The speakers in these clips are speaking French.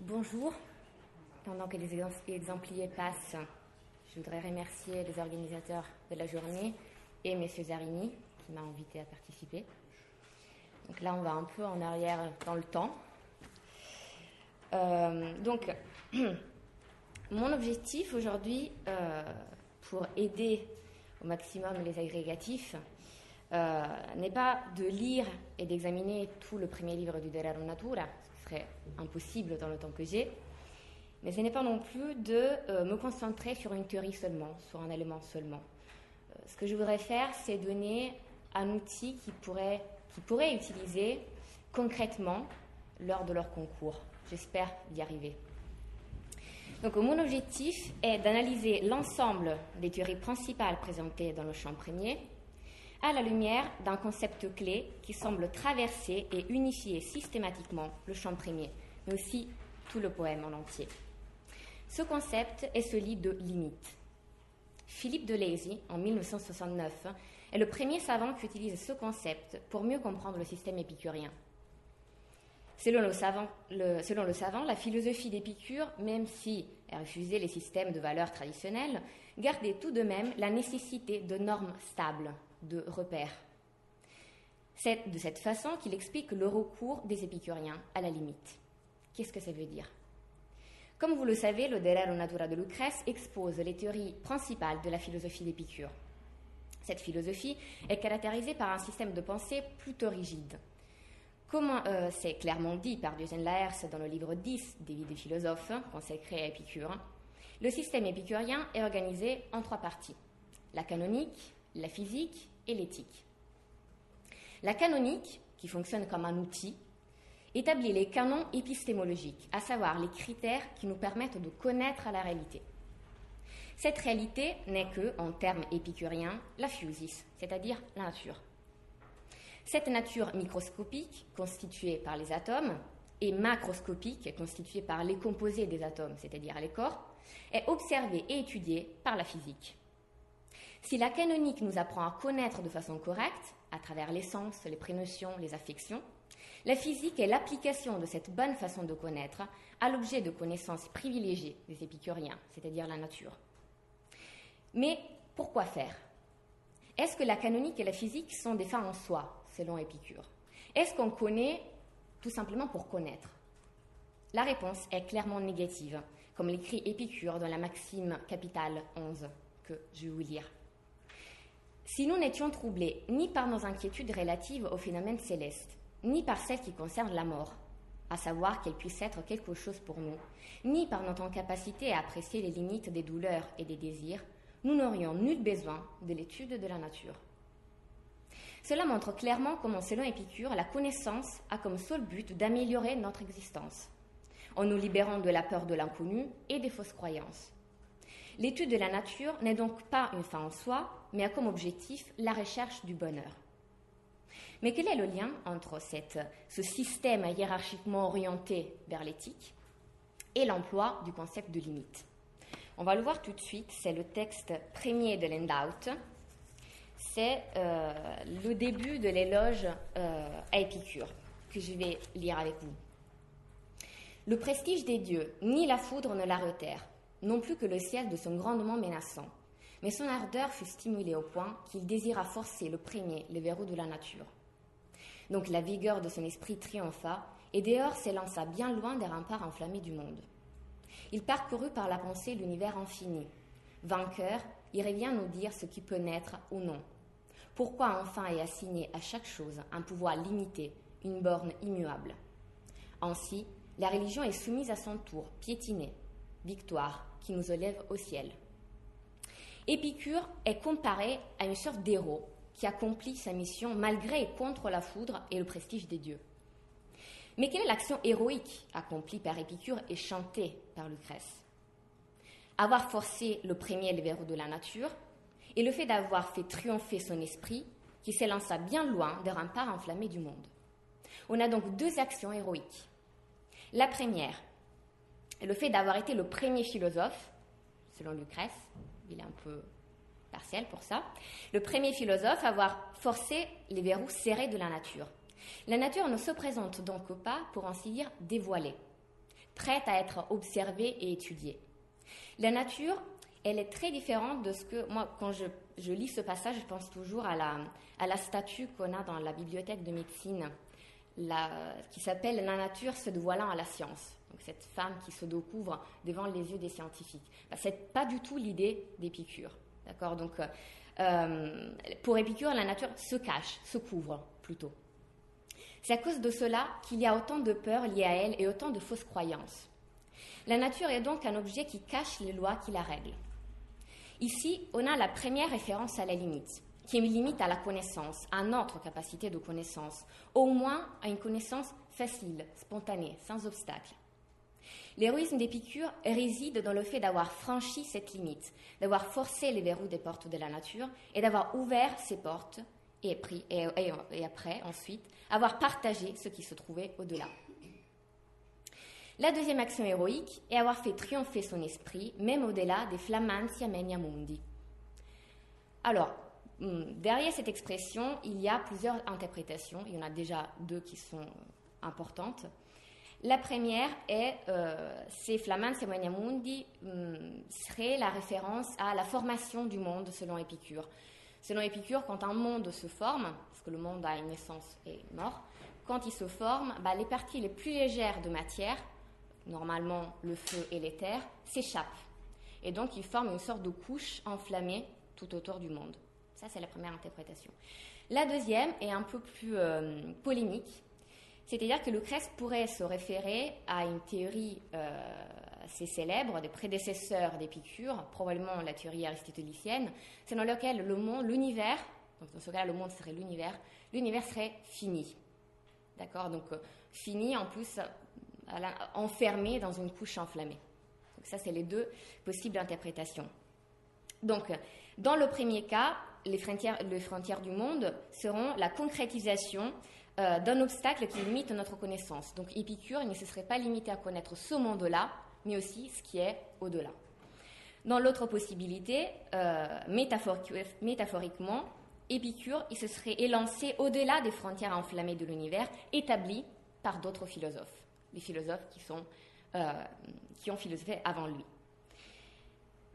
Bonjour. Pendant que les exempliers passent, je voudrais remercier les organisateurs de la journée et M. Zarini qui m'a invité à participer. Donc là, on va un peu en arrière dans le temps. Mon objectif aujourd'hui, pour aider au maximum les agrégatifs, n'est pas de lire et d'examiner tout le premier livre du De Rerum Natura, ce qui serait impossible dans le temps que j'ai, mais ce n'est pas non plus de me concentrer sur une théorie seulement, sur un élément seulement. Ce que je voudrais faire, c'est donner un outil qu'ils pourraient utiliser concrètement lors de leur concours. J'espère y arriver. Donc, mon objectif est d'analyser l'ensemble des théories principales présentées dans le champ premier à la lumière d'un concept clé qui semble traverser et unifier systématiquement le champ premier, mais aussi tout le poème en entier. Ce concept est celui de limite. Philippe Deleuze, en 1969, est le premier savant qui utilise ce concept pour mieux comprendre le système épicurien. Selon le savant, la philosophie d'Épicure, même si elle refusait les systèmes de valeurs traditionnels, gardait tout de même la nécessité de normes stables, de repères. C'est de cette façon qu'il explique le recours des épicuriens à la limite. Qu'est-ce que ça veut dire ? Comme vous le savez, le De Rerum Natura de Lucrèce expose les théories principales de la philosophie d'Épicure. Cette philosophie est caractérisée par un système de pensée plutôt rigide. Comme c'est clairement dit par Diogène Laërce dans le livre 10 des Vies des philosophes, consacré à Épicure, le système épicurien est organisé en 3 parties, la canonique, la physique et l'éthique. La canonique, qui fonctionne comme un outil, établit les canons épistémologiques, à savoir les critères qui nous permettent de connaître la réalité. Cette réalité n'est que, en termes épicuriens, la physis, c'est-à-dire la nature. Cette nature microscopique, constituée par les atomes, et macroscopique, constituée par les composés des atomes, c'est-à-dire les corps, est observée et étudiée par la physique. Si la canonique nous apprend à connaître de façon correcte, à travers les sens, les prénotions, les affections, la physique est l'application de cette bonne façon de connaître à l'objet de connaissances privilégiées des épicuriens, c'est-à-dire la nature. Mais pourquoi faire ? Est-ce que la canonique et la physique sont des fins en soi, selon Épicure ? Est-ce qu'on connaît tout simplement pour connaître ? La réponse est clairement négative, comme l'écrit Épicure dans la Maxime capitale 11, que je vais vous lire. Si nous n'étions troublés ni par nos inquiétudes relatives aux phénomènes célestes, ni par celles qui concernent la mort, à savoir qu'elle puisse être quelque chose pour nous, ni par notre incapacité à apprécier les limites des douleurs et des désirs, nous n'aurions nul besoin de l'étude de la nature. Cela montre clairement comment, selon Épicure, la connaissance a comme seul but d'améliorer notre existence, en nous libérant de la peur de l'inconnu et des fausses croyances. L'étude de la nature n'est donc pas une fin en soi, mais a comme objectif la recherche du bonheur. Mais quel est le lien entre ce système hiérarchiquement orienté vers l'éthique et l'emploi du concept de limite ? On va le voir tout de suite, c'est le texte premier de l'Endaut, c'est le début de l'éloge à Épicure, que je vais lire avec vous. Le prestige des dieux, ni la foudre ne la retèrent, non plus que le ciel de son grandement menaçant, mais son ardeur fut stimulée au point qu'il désira forcer le premier les verrous de la nature. Donc la vigueur de son esprit triompha, et dehors s'élança bien loin des remparts enflammés du monde. Il parcourut par la pensée l'univers infini. Vainqueur, il revient nous dire ce qui peut naître ou non. Pourquoi enfin est assigné à chaque chose un pouvoir limité, une borne immuable ? Ainsi, la religion est soumise à son tour, piétinée, victoire qui nous élève au ciel. Épicure est comparé à une sorte d'héros qui accomplit sa mission malgré et contre la foudre et le prestige des dieux. Mais quelle est l'action héroïque accomplie par Épicure et chantée par Lucrèce ? Avoir forcé le premier les verrous de la nature et le fait d'avoir fait triompher son esprit qui s'élança bien loin des remparts enflammés du monde. On a donc 2 actions héroïques. La première, le fait d'avoir été le premier philosophe, selon Lucrèce, il est un peu partiel pour ça, le premier philosophe à avoir forcé les verrous serrés de la nature. La nature ne se présente donc pas, pour ainsi dire, dévoilée. prête à être observée et étudiée. La nature, elle est très différente de ce que, moi, quand je lis ce passage, je pense toujours à la statue qu'on a dans la bibliothèque de médecine, qui s'appelle « La nature se dévoilant à la science ». Donc cette femme qui se découvre devant les yeux des scientifiques. Ce n'est pas du tout l'idée d'Épicure. D'accord ? Donc, pour Épicure, la nature se cache, se couvre plutôt. C'est à cause de cela qu'il y a autant de peurs liées à elle et autant de fausses croyances. La nature est donc un objet qui cache les lois qui la règlent. Ici, on a la première référence à la limite, qui est une limite à la connaissance, à notre capacité de connaissance, au moins à une connaissance facile, spontanée, sans obstacle. L'héroïsme d'Épicure réside dans le fait d'avoir franchi cette limite, d'avoir forcé les verrous des portes de la nature et d'avoir ouvert ces portes et après, ensuite, avoir partagé ce qui se trouvait au-delà. La deuxième action héroïque est avoir fait triompher son esprit, même au-delà des flammantia menia mundi. Alors, derrière cette expression, il y a plusieurs interprétations. Il y en a déjà deux qui sont importantes. La première est, ces flammantia menia mundi serait la référence à la formation du monde selon Épicure. Selon Épicure, quand un monde se forme, parce que le monde a une naissance et une mort, quand il se forme, les parties les plus légères de matière, normalement le feu et l'éther, s'échappent. Et donc, ils forment une sorte de couche enflammée tout autour du monde. Ça, c'est la première interprétation. La deuxième est un peu plus polémique, c'est-à-dire que Lucrèce pourrait se référer à une théorie assez célèbre des prédécesseurs d'Épicure, probablement la théorie aristotélicienne, selon laquelle le monde, l'univers, donc dans ce cas-là, le monde serait l'univers serait fini. D'accord ? Donc, fini, en plus, enfermé dans une couche enflammée. Donc ça, c'est les deux possibles interprétations. Donc, dans le premier cas, les frontières du monde seront la concrétisation d'un obstacle qui limite notre connaissance. Donc, Épicure ne se serait pas limité à connaître ce monde-là, mais aussi ce qui est au-delà. Dans l'autre possibilité, métaphoriquement, Épicure il se serait élancé au-delà des frontières enflammées de l'univers établies par d'autres philosophes. Les philosophes qui ont philosophé avant lui.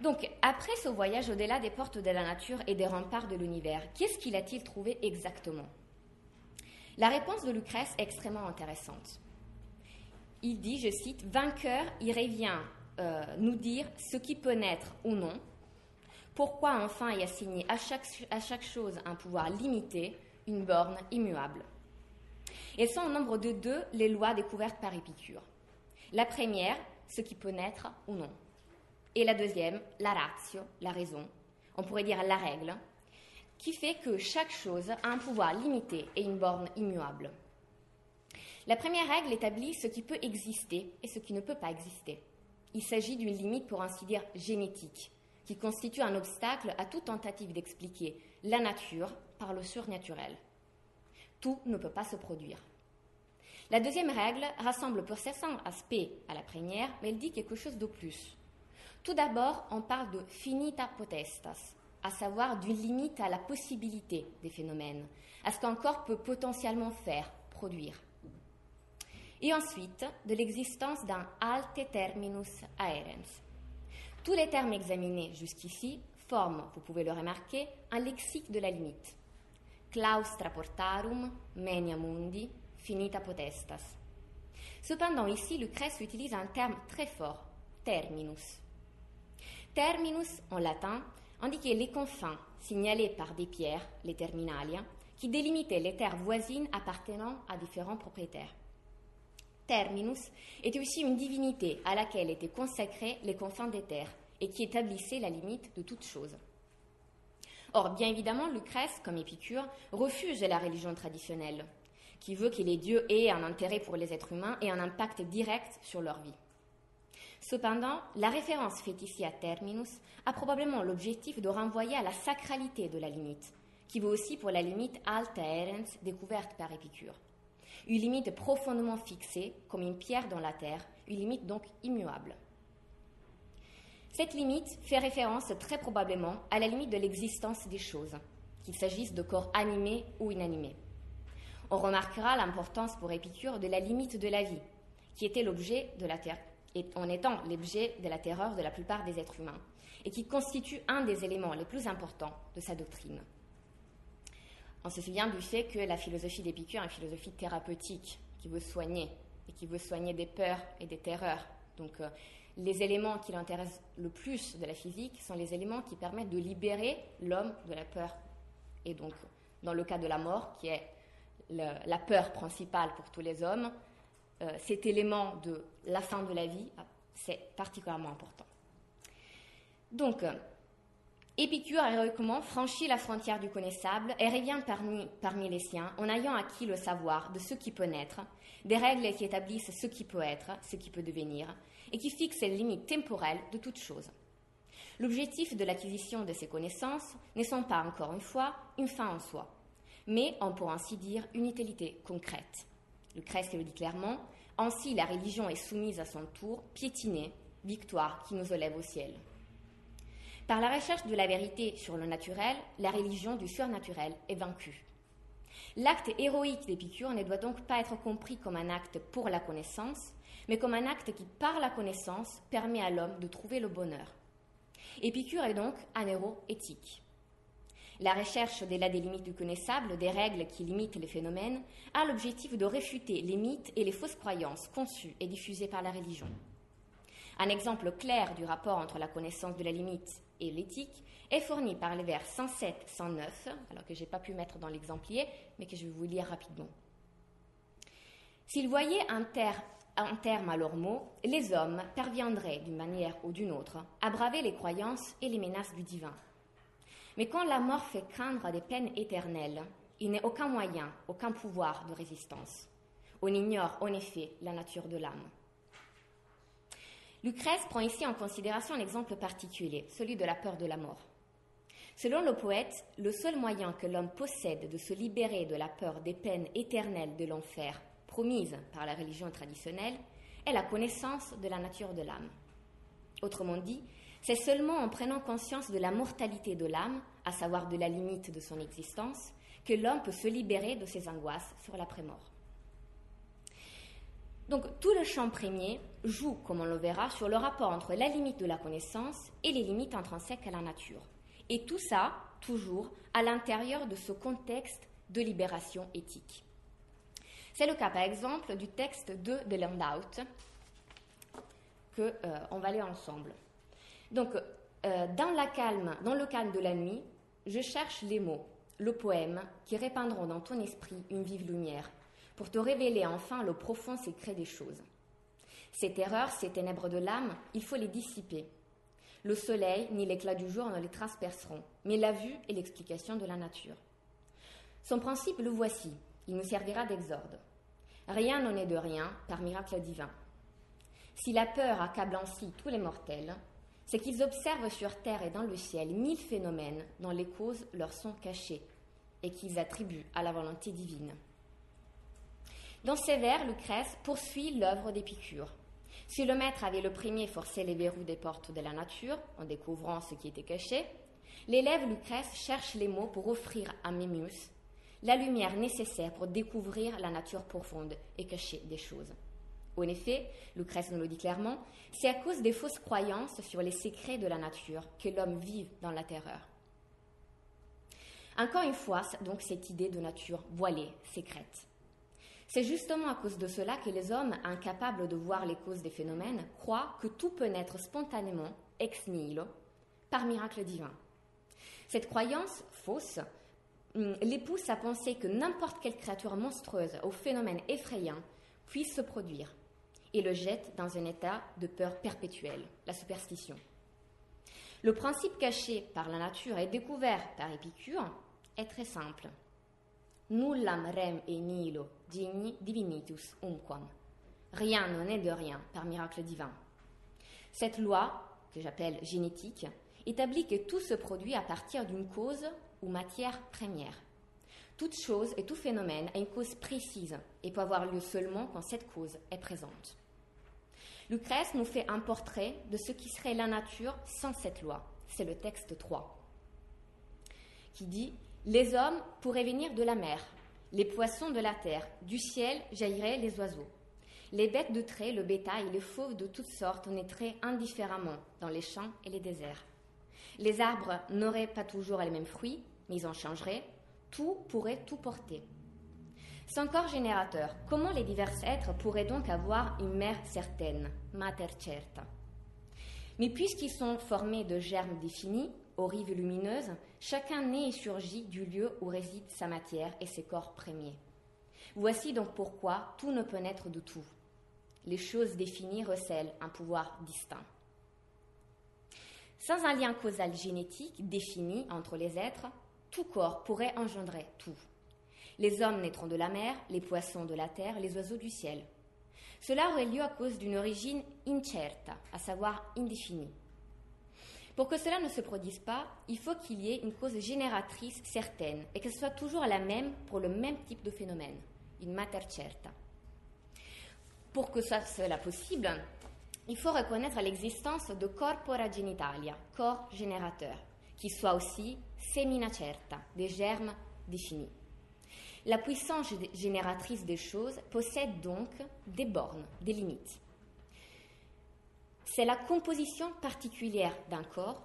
Donc, après ce voyage au-delà des portes de la nature et des remparts de l'univers, qu'est-ce qu'il a-t-il trouvé exactement ? La réponse de Lucrèce est extrêmement intéressante. Il dit, je cite, « Vainqueur, il revient nous dire ce qui peut naître ou non, pourquoi enfin y assigner à chaque chose un pouvoir limité, une borne immuable. » Elles sont au nombre de deux les lois découvertes par Épicure. La première, ce qui peut naître ou non. Et la deuxième, la ratio, la raison, on pourrait dire la règle, qui fait que chaque chose a un pouvoir limité et une borne immuable. La première règle établit ce qui peut exister et ce qui ne peut pas exister. Il s'agit d'une limite, pour ainsi dire, génétique, qui constitue un obstacle à toute tentative d'expliquer la nature par le surnaturel. Tout ne peut pas se produire. La deuxième règle rassemble pour certains aspects à la première, mais elle dit quelque chose de plus. Tout d'abord, on parle de finita potestas, à savoir d'une limite à la possibilité des phénomènes, à ce qu'un corps peut potentiellement faire, produire. Et ensuite, de l'existence d'un alte terminus aerens. Tous les termes examinés jusqu'ici forment, vous pouvez le remarquer, un lexique de la limite. Claustra portarum, menia mundi, finita potestas. Cependant, ici, Lucrèce utilise un terme très fort, terminus. Terminus, en latin, indiquait les confins signalés par des pierres, les terminalia, qui délimitaient les terres voisines appartenant à différents propriétaires. Terminus était aussi une divinité à laquelle étaient consacrés les confins des terres et qui établissait la limite de toute chose. Or, bien évidemment, Lucrèce, comme Épicure, refuse la religion traditionnelle, qui veut que les dieux aient un intérêt pour les êtres humains et un impact direct sur leur vie. Cependant, la référence faite ici à terminus a probablement l'objectif de renvoyer à la sacralité de la limite, qui vaut aussi pour la limite alta aerens découverte par Épicure. Une limite profondément fixée, comme une pierre dans la terre, une limite donc immuable. Cette limite fait référence très probablement à la limite de l'existence des choses, qu'il s'agisse de corps animés ou inanimés. On remarquera l'importance pour Épicure de la limite de la vie, qui était l'objet de la en étant l'objet de la terreur de la plupart des êtres humains, et qui constitue un des éléments les plus importants de sa doctrine. On se souvient du fait que la philosophie d'Épicure est une philosophie thérapeutique qui veut soigner, et qui veut soigner des peurs et des terreurs. Donc, les éléments qui l'intéressent le plus de la physique sont les éléments qui permettent de libérer l'homme de la peur. Et donc, dans le cas de la mort, qui est la peur principale pour tous les hommes, cet élément de la fin de la vie, c'est particulièrement important. Donc, Épicure héroïquement franchit la frontière du connaissable et revient parmi les siens en ayant acquis le savoir de ce qui peut naître, des règles qui établissent ce qui peut être, ce qui peut devenir, et qui fixent les limites temporelles de toute chose. L'objectif de l'acquisition de ces connaissances ne sont pas, encore une fois, une fin en soi, mais, on pourrait ainsi dire, une utilité concrète. Lucrèce le dit clairement, ainsi la religion est soumise à son tour, piétinée, victoire qui nous élève au ciel. Par la recherche de la vérité sur le naturel, la religion du surnaturel est vaincue. L'acte héroïque d'Épicure ne doit donc pas être compris comme un acte pour la connaissance, mais comme un acte qui, par la connaissance, permet à l'homme de trouver le bonheur. Épicure est donc un héros éthique. La recherche au-delà des limites du connaissable, des règles qui limitent les phénomènes, a l'objectif de réfuter les mythes et les fausses croyances conçues et diffusées par la religion. Un exemple clair du rapport entre la connaissance de la limite et l'éthique est fourni par les vers 107-109, alors que je n'ai pas pu mettre dans l'exemplier, mais que je vais vous lire rapidement. S'ils voyaient un terme à leurs mots, les hommes parviendraient, d'une manière ou d'une autre, à braver les croyances et les menaces du divin. Mais quand la mort fait craindre des peines éternelles, il n'est aucun moyen, aucun pouvoir de résistance. On ignore en effet la nature de l'âme. Lucrèce prend ici en considération un exemple particulier, celui de la peur de la mort. Selon le poète, le seul moyen que l'homme possède de se libérer de la peur des peines éternelles de l'enfer, promise par la religion traditionnelle, est la connaissance de la nature de l'âme. Autrement dit, c'est seulement en prenant conscience de la mortalité de l'âme, à savoir de la limite de son existence, que l'homme peut se libérer de ses angoisses sur l'après-mort. Donc, tout le champ premier joue, comme on le verra, sur le rapport entre la limite de la connaissance et les limites intrinsèques à la nature. Et tout ça, toujours, à l'intérieur de ce contexte de libération éthique. C'est le cas, par exemple, du texte de Landau, qu'on va lire ensemble. Donc, dans le calme de la nuit, je cherche les mots, le poème, qui répandront dans ton esprit une vive lumière, pour te révéler enfin le profond secret des choses. Ces terreurs, ces ténèbres de l'âme, il faut les dissiper. Le soleil ni l'éclat du jour ne les transperceront, mais la vue et l'explication de la nature. Son principe, le voici, il nous servira d'exorde. Rien n'en est de rien par miracle divin. Si la peur accable ainsi tous les mortels, c'est qu'ils observent sur terre et dans le ciel 1000 phénomènes dont les causes leur sont cachées et qu'ils attribuent à la volonté divine. Dans ces vers, Lucrèce poursuit l'œuvre d'Épicure. Si le maître avait le premier forcé les verrous des portes de la nature, en découvrant ce qui était caché, l'élève Lucrèce cherche les mots pour offrir à Mémius la lumière nécessaire pour découvrir la nature profonde et cachée des choses. En effet, Lucrèce nous le dit clairement, c'est à cause des fausses croyances sur les secrets de la nature que l'homme vit dans la terreur. Encore une fois, donc cette idée de nature voilée, secrète. C'est justement à cause de cela que les hommes, incapables de voir les causes des phénomènes, croient que tout peut naître spontanément, ex nihilo, par miracle divin. Cette croyance fausse les pousse à penser que n'importe quelle créature monstrueuse au phénomène effrayant puisse se produire et le jette dans un état de peur perpétuelle, la superstition. Le principe caché par la nature et découvert par Épicure est très simple. Nullam rem e nihilo divinitus umquam. Rien n'en est de rien par miracle divin. Cette loi, que j'appelle génétique, établit que tout se produit à partir d'une cause ou matière première. Toute chose et tout phénomène a une cause précise et peut avoir lieu seulement quand cette cause est présente. Lucrèce nous fait un portrait de ce qui serait la nature sans cette loi. C'est le texte 3, qui dit « Les hommes pourraient venir de la mer, les poissons de la terre, du ciel jailliraient les oiseaux. Les bêtes de trait, le bétail, les fauves de toutes sortes naîtraient indifféremment dans les champs et les déserts. Les arbres n'auraient pas toujours les mêmes fruits, mais ils en changeraient. Tout pourrait tout porter. Sans corps générateur, comment les divers êtres pourraient donc avoir une mère certaine, mater certa? Mais puisqu'ils sont formés de germes définis, aux rives lumineuses, chacun naît et surgit du lieu où réside sa matière et ses corps premiers. Voici donc pourquoi tout ne peut naître de tout. Les choses définies recèlent un pouvoir distinct. Sans un lien causal génétique défini entre les êtres, tout corps pourrait engendrer tout. Les hommes naîtront de la mer, les poissons de la terre, les oiseaux du ciel. Cela aurait lieu à cause d'une origine incerta, à savoir indéfinie. Pour que cela ne se produise pas, il faut qu'il y ait une cause génératrice certaine et qu'elle soit toujours la même pour le même type de phénomène, une mater certa. Pour que ce soit possible, il faut reconnaître l'existence de corpora genitalia, corps générateurs, qui soient aussi semina certa, des germes définis. La puissance génératrice des choses possède donc des bornes, des limites. C'est la composition particulière d'un corps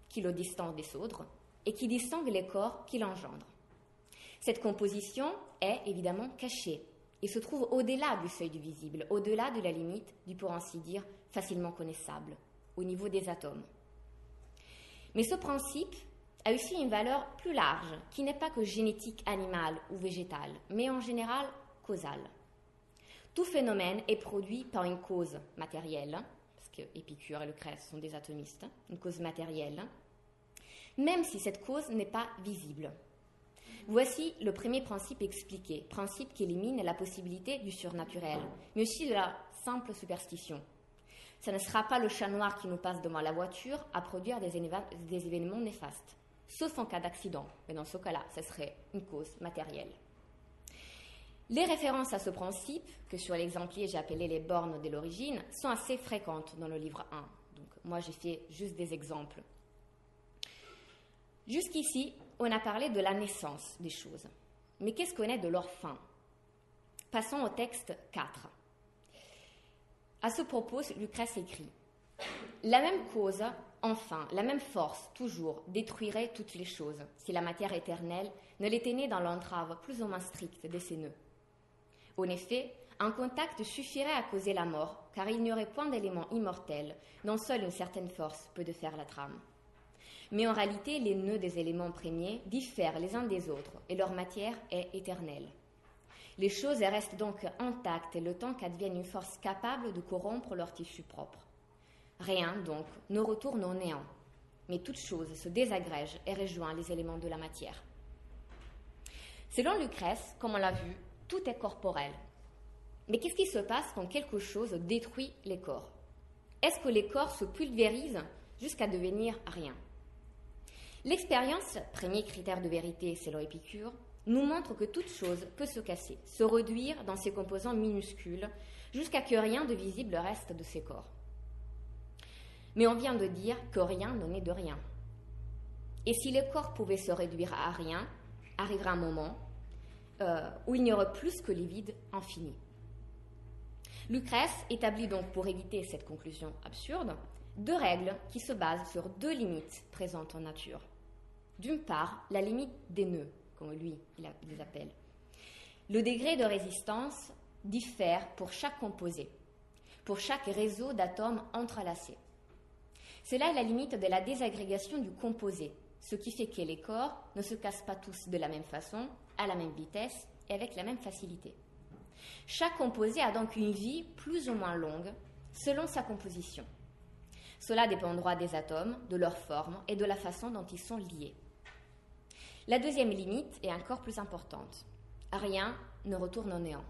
qui le distingue des autres et qui distingue les corps qui l'engendrent. Cette composition est évidemment cachée et se trouve au-delà du seuil du visible, au-delà de la limite du, pour ainsi dire, facilement connaissable, au niveau des atomes. Mais ce principe a aussi une valeur plus large, qui n'est pas que génétique animale ou végétale, mais en général causale. Tout phénomène est produit par une cause matérielle, parce que Épicure et Lucrèce sont des atomistes, une cause matérielle, même si cette cause n'est pas visible. Voici le premier principe expliqué, principe qui élimine la possibilité du surnaturel, mais aussi de la simple superstition. Ce ne sera pas le chat noir qui nous passe devant la voiture à produire des événements néfastes, sauf en cas d'accident, mais dans ce cas-là, ce serait une cause matérielle. Les références à ce principe, que sur l'exemplier j'ai appelé les bornes de l'origine, sont assez fréquentes dans le livre 1. Donc moi j'ai fait juste des exemples. Jusqu'ici, on a parlé de la naissance des choses. Mais qu'est-ce qu'on est de leur fin? Passons au texte 4. À ce propos, Lucrèce écrit « La même cause, enfin, la même force, toujours, détruirait toutes les choses, si la matière éternelle ne l'était née dans l'entrave plus ou moins stricte de ses nœuds. En effet, un contact suffirait à causer la mort, car il n'y aurait point d'élément immortel dont seule une certaine force peut défaire la trame. Mais en réalité, les nœuds des éléments premiers diffèrent les uns des autres, et leur matière est éternelle. Les choses restent donc intactes le temps qu'advienne une force capable de corrompre leur tissu propre. Rien, donc, ne retourne au néant, mais toute chose se désagrège et rejoint les éléments de la matière. Selon Lucrèce, comme on l'a vu, tout est corporel. Mais qu'est-ce qui se passe quand quelque chose détruit les corps? Est-ce que les corps se pulvérisent jusqu'à devenir rien? L'expérience, premier critère de vérité selon Épicure, nous montre que toute chose peut se casser, se réduire dans ses composants minuscules, jusqu'à que rien de visible reste de ces corps. Mais on vient de dire que rien ne naît de rien. Et si les corps pouvaient se réduire à rien, arrivera un moment où il n'y aura plus que les vides infinis. Lucrèce établit donc, pour éviter cette conclusion absurde, deux règles qui se basent sur deux limites présentes en nature. D'une part, la limite des nœuds, comme lui il les appelle. Le degré de résistance diffère pour chaque composé, pour chaque réseau d'atomes entrelacés. Cela est la limite de la désagrégation du composé, ce qui fait que les corps ne se cassent pas tous de la même façon, à la même vitesse et avec la même facilité. Chaque composé a donc une vie plus ou moins longue selon sa composition. Cela dépendra des atomes, de leur forme et de la façon dont ils sont liés. La deuxième limite est encore plus importante. Rien ne retourne au néant.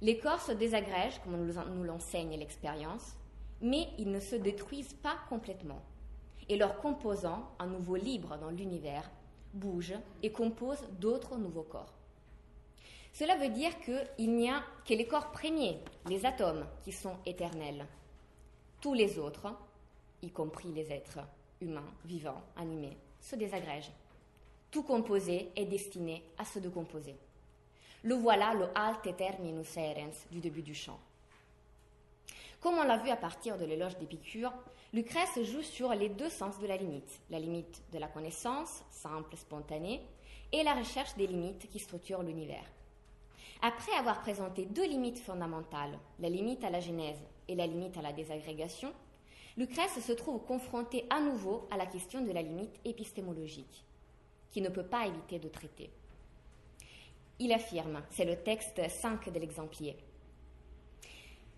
Les corps se désagrègent, comme nous l'enseigne l'expérience, mais ils ne se détruisent pas complètement. Et leurs composants, à nouveau libres dans l'univers, bougent et composent d'autres nouveaux corps. Cela veut dire qu'il n'y a que les corps premiers, les atomes, qui sont éternels. Tous les autres, y compris les êtres humains, vivants, animés, se désagrègent. Tout composé est destiné à se décomposer. Le voilà, le alte terminus erens du début du chant. Comme on l'a vu à partir de l'éloge d'Épicure, Lucrèce joue sur les deux sens de la limite de la connaissance, simple, spontanée, et la recherche des limites qui structurent l'univers. Après avoir présenté deux limites fondamentales, la limite à la genèse et la limite à la désagrégation, Lucrèce se trouve confronté à nouveau à la question de la limite épistémologique, qu'il ne peut pas éviter de traiter. Il affirme, c'est le texte 5 de l'Exemplier,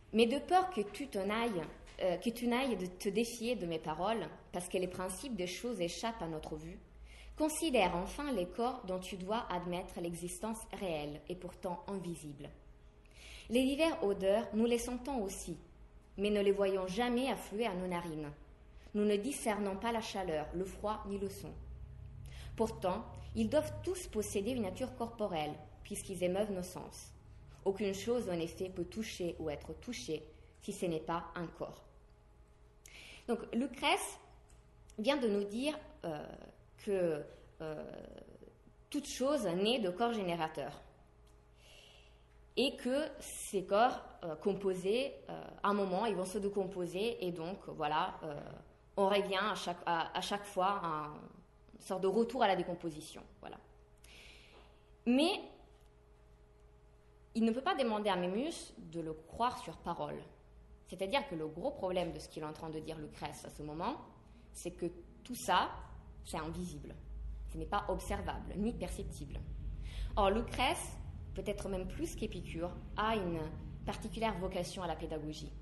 « Mais de peur que tu n'ailles de te défier de mes paroles, parce que les principes des choses échappent à notre vue, considère enfin les corps dont tu dois admettre l'existence réelle et pourtant invisible. Les diverses odeurs, nous les sentons aussi, mais ne les voyons jamais affluer à nos narines. Nous ne discernons pas la chaleur, le froid ni le son. Pourtant, ils doivent tous posséder une nature corporelle, puisqu'ils émeuvent nos sens. Aucune chose, en effet, peut toucher ou être touchée si ce n'est pas un corps. » Donc, Lucrèce vient de nous dire que toute chose naît de corps générateurs et que ces corps composés, à un moment, ils vont se décomposer et donc, voilà, on revient à chaque fois à une sorte de retour à la décomposition. Voilà. Mais il ne peut pas demander à Mémus de le croire sur parole. C'est-à-dire que le gros problème de ce qu'il est en train de dire Lucrèce à ce moment, c'est que tout ça, c'est invisible. Ce n'est pas observable, ni perceptible. Or, Lucrèce, peut-être même plus qu'Épicure, a une particulière vocation à la pédagogie.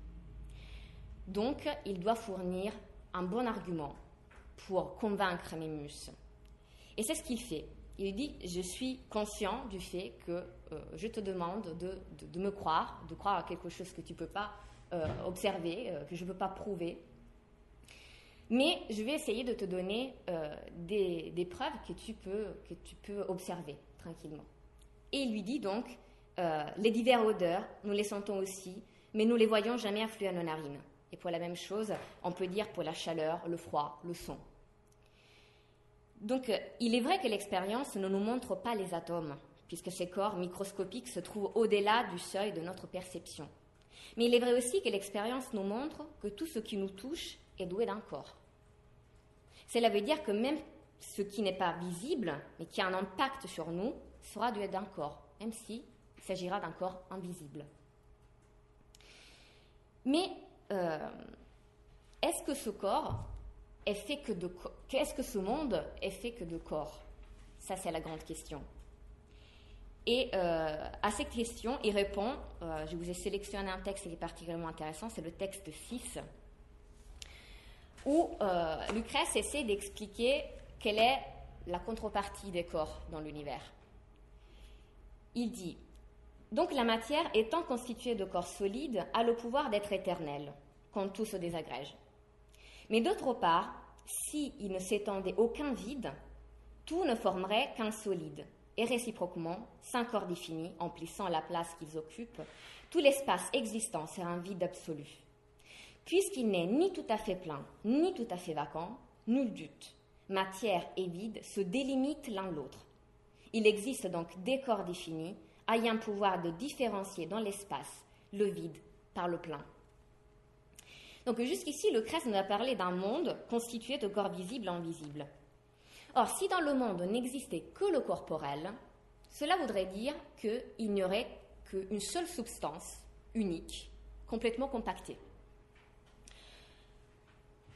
Donc, il doit fournir un bon argument pour convaincre Mémus. Et c'est ce qu'il fait. Il dit, je suis conscient du fait que je te demande de me croire, de croire à quelque chose que tu ne peux pas observer, que je ne peux pas prouver. Mais je vais essayer de te donner des preuves que tu peux observer tranquillement. Et il lui dit donc, les diverses odeurs, nous les sentons aussi, mais nous les voyons jamais affluer à nos narines. Et pour la même chose, on peut dire pour la chaleur, le froid, le son. Donc, il est vrai que l'expérience ne nous montre pas les atomes, puisque ces corps microscopiques se trouvent au-delà du seuil de notre perception. Mais il est vrai aussi que l'expérience nous montre que tout ce qui nous touche est doué d'un corps. Cela veut dire que même ce qui n'est pas visible, mais qui a un impact sur nous, sera doué d'un corps, même s'il s'agira d'un corps invisible. Mais est-ce que ce corps est fait que de corps? Qu'est-ce que ce monde est fait que de corps? Ça, c'est la grande question. Et à cette question, il répond, je vous ai sélectionné un texte qui est particulièrement intéressant, c'est le texte 6, où Lucrèce essaie d'expliquer quelle est la contrepartie des corps dans l'univers. Il dit, donc la matière étant constituée de corps solides a le pouvoir d'être éternelle, quand tout se désagrège. Mais d'autre part, s'il ne s'étendait aucun vide, tout ne formerait qu'un solide. Et réciproquement, 5 corps définis, emplissant la place qu'ils occupent, tout l'espace existant serait un vide absolu. Puisqu'il n'est ni tout à fait plein, ni tout à fait vacant, nul doute, matière et vide se délimitent l'un l'autre. Il existe donc des corps définis, ayant pouvoir de différencier dans l'espace le vide par le plein. Donc jusqu'ici, Lucrèce nous a parlé d'un monde constitué de corps visibles et invisibles. Or, si dans le monde n'existait que le corporel, cela voudrait dire qu'il n'y aurait qu'une seule substance unique, complètement compactée.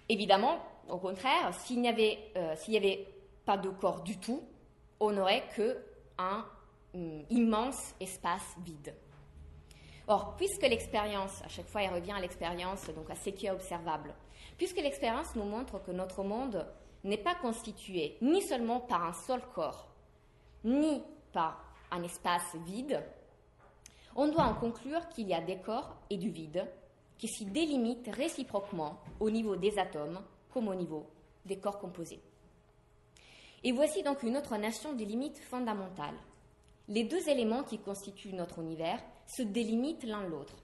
Évidemment, au contraire, s'il n'y avait pas de corps du tout, on n'aurait qu'un immense espace vide. Or, puisque l'expérience, à chaque fois il revient à l'expérience, donc à ce qui est observable, puisque l'expérience nous montre que notre monde n'est pas constitué ni seulement par un seul corps, ni par un espace vide, on doit en conclure qu'il y a des corps et du vide qui s'y délimitent réciproquement au niveau des atomes comme au niveau des corps composés. Et voici donc une autre notion de limite fondamentale. Les deux éléments qui constituent notre univers se délimitent l'un l'autre.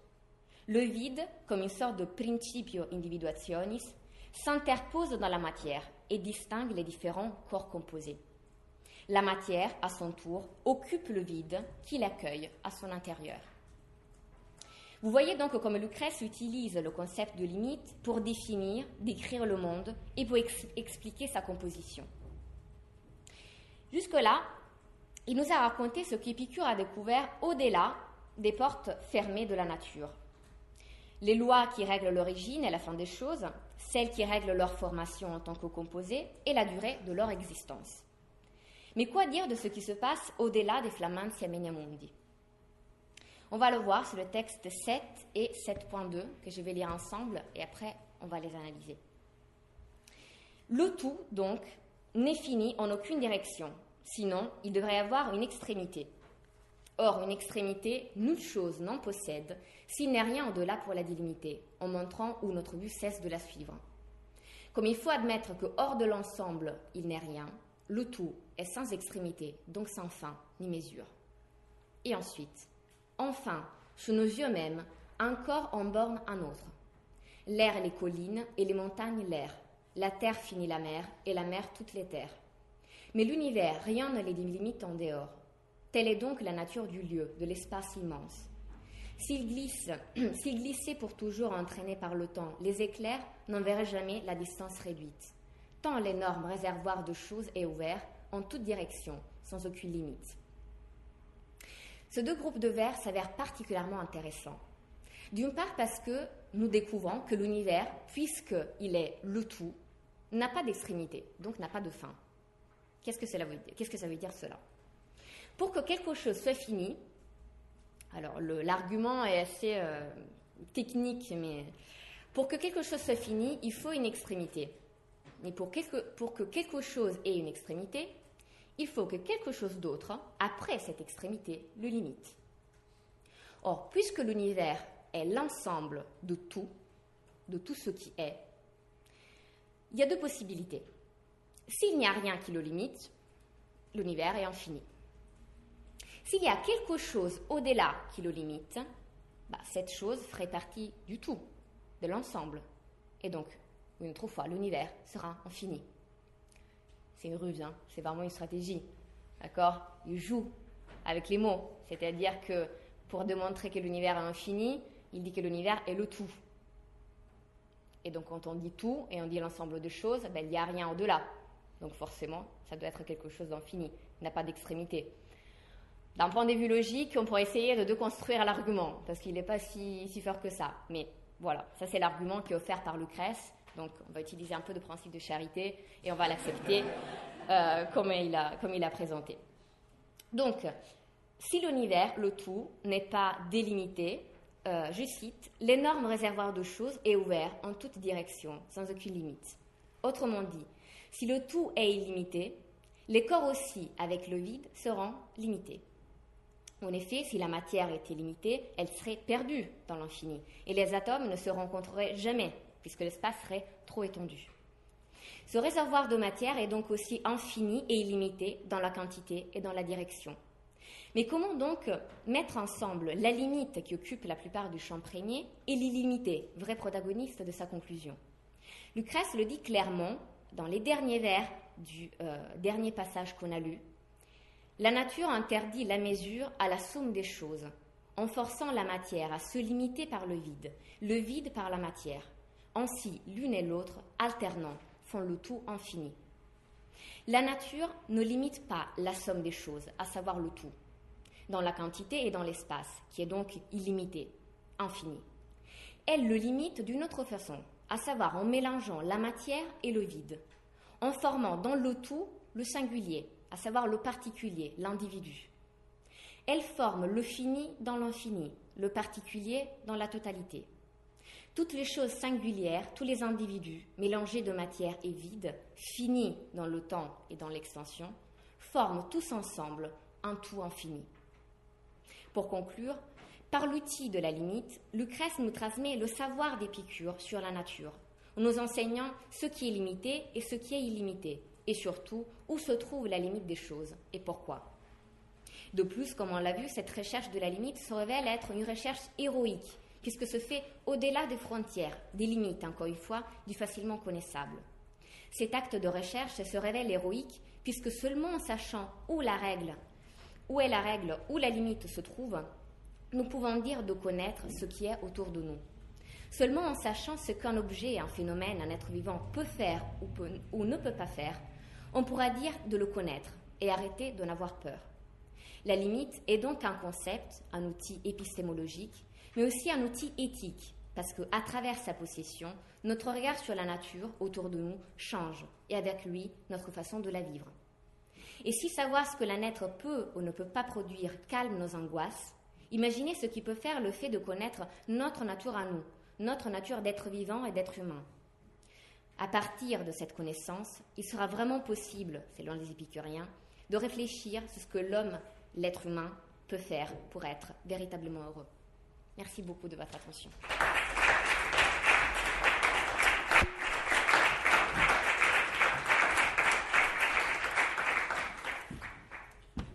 Le vide, comme une sorte de principio individuationis, s'interpose dans la matière et distingue les différents corps composés. La matière, à son tour, occupe le vide qui l'accueille à son intérieur. Vous voyez donc comme Lucrèce utilise le concept de limite pour définir, décrire le monde et pour expliquer sa composition. Jusque-là, il nous a raconté ce qu'Épicure a découvert au-delà des portes fermées de la nature. Les lois qui règlent l'origine et la fin des choses, celles qui règlent leur formation en tant que composés et la durée de leur existence. Mais quoi dire de ce qui se passe au-delà des Flammantia Mundi? On va le voir sur le texte 7 et 7.2 que je vais lire ensemble et après on va les analyser. Le tout, donc, n'est fini en aucune direction, sinon il devrait y avoir une extrémité. Or, une extrémité, nulle chose n'en possède s'il n'est rien au-delà pour la divinité, en montrant où notre but cesse de la suivre. Comme il faut admettre que hors de l'ensemble, il n'est rien, le tout est sans extrémité, donc sans fin ni mesure. Et ensuite, enfin, sous nos yeux mêmes, un corps en borne un autre. L'air les collines et les montagnes l'air, la terre finit la mer et la mer toutes les terres. Mais l'univers, rien ne les délimite en dehors. Telle est donc la nature du lieu, de l'espace immense. S'il glissait pour toujours entraîné par le temps, les éclairs n'en verraient jamais la distance réduite. Tant l'énorme réservoir de choses est ouvert en toute direction, sans aucune limite. Ces deux groupes de vers s'avèrent particulièrement intéressants. D'une part parce que nous découvrons que l'univers, puisqu'il est le tout, n'a pas d'extrémité, donc n'a pas de fin. Qu'est-ce que ça veut dire cela? Pour que quelque chose soit fini, alors l'argument est assez technique, mais pour que quelque chose soit fini, il faut une extrémité. Mais pour que quelque chose ait une extrémité, il faut que quelque chose d'autre, après cette extrémité, le limite. Or, puisque l'univers est l'ensemble de tout ce qui est, il y a deux possibilités. S'il n'y a rien qui le limite, l'univers est infini. S'il y a quelque chose au-delà qui le limite, cette chose ferait partie du tout, de l'ensemble. Et donc, une autre fois, l'univers sera infini. C'est une ruse, c'est vraiment une stratégie. D'accord? Il joue avec les mots. C'est-à-dire que pour démontrer que l'univers est infini, il dit que l'univers est le tout. Et donc, quand on dit tout et on dit l'ensemble de choses, il n'y a rien au-delà. Donc, forcément, ça doit être quelque chose d'infini. Il n'a pas d'extrémité. D'un point de vue logique, on pourrait essayer de déconstruire l'argument, parce qu'il n'est pas si fort que ça. Mais voilà, ça c'est l'argument qui est offert par Lucrèce. Donc on va utiliser un peu de principe de charité et on va l'accepter comme il a présenté. Donc, si l'univers, le tout, n'est pas délimité, je cite, « l'énorme réservoir de choses est ouvert en toute direction, sans aucune limite. » Autrement dit, si le tout est illimité, les corps aussi, avec le vide, seront limités. En effet, si la matière était limitée, elle serait perdue dans l'infini, et les atomes ne se rencontreraient jamais, puisque l'espace serait trop étendu. Ce réservoir de matière est donc aussi infini et illimité dans la quantité et dans la direction. Mais comment donc mettre ensemble la limite qui occupe la plupart du champ prégné et l'illimité, vrai protagoniste de sa conclusion? Lucrèce le dit clairement dans les derniers vers du dernier passage qu'on a lu. La nature interdit la mesure à la somme des choses, en forçant la matière à se limiter par le vide par la matière. Ainsi, l'une et l'autre, alternant, font le tout infini. La nature ne limite pas la somme des choses, à savoir le tout, dans la quantité et dans l'espace, qui est donc illimité, infini. Elle le limite d'une autre façon, à savoir en mélangeant la matière et le vide, en formant dans le tout le singulier, à savoir le particulier, l'individu. Elle forme le fini dans l'infini, le particulier dans la totalité. Toutes les choses singulières, tous les individus, mélangés de matière et vide, finis dans le temps et dans l'extension, forment tous ensemble un tout infini. Pour conclure, par l'outil de la limite, Lucrèce nous transmet le savoir d'Épicure sur la nature, en nous enseignant ce qui est limité et ce qui est illimité, et surtout où se trouve la limite des choses et pourquoi. De plus, comme on l'a vu, cette recherche de la limite se révèle être une recherche héroïque, puisque se fait au-delà des frontières, des limites, encore une fois, du facilement connaissable. Cet acte de recherche se révèle héroïque, puisque seulement en sachant où est la règle, où la limite se trouve, nous pouvons dire de connaître ce qui est autour de nous. Seulement en sachant ce qu'un objet, un phénomène, un être vivant peut faire ou ne peut pas faire, on pourra dire de le connaître et arrêter d'en avoir peur. La limite est donc un concept, un outil épistémologique, mais aussi un outil éthique, parce qu'à travers sa possession, notre regard sur la nature autour de nous change, et avec lui, notre façon de la vivre. Et si savoir ce que la nature peut ou ne peut pas produire calme nos angoisses, imaginez ce qui peut faire le fait de connaître notre nature à nous, notre nature d'être vivant et d'être humain. À partir de cette connaissance, il sera vraiment possible, selon les épicuriens, de réfléchir sur ce que l'homme, l'être humain, peut faire pour être véritablement heureux. Merci beaucoup de votre attention.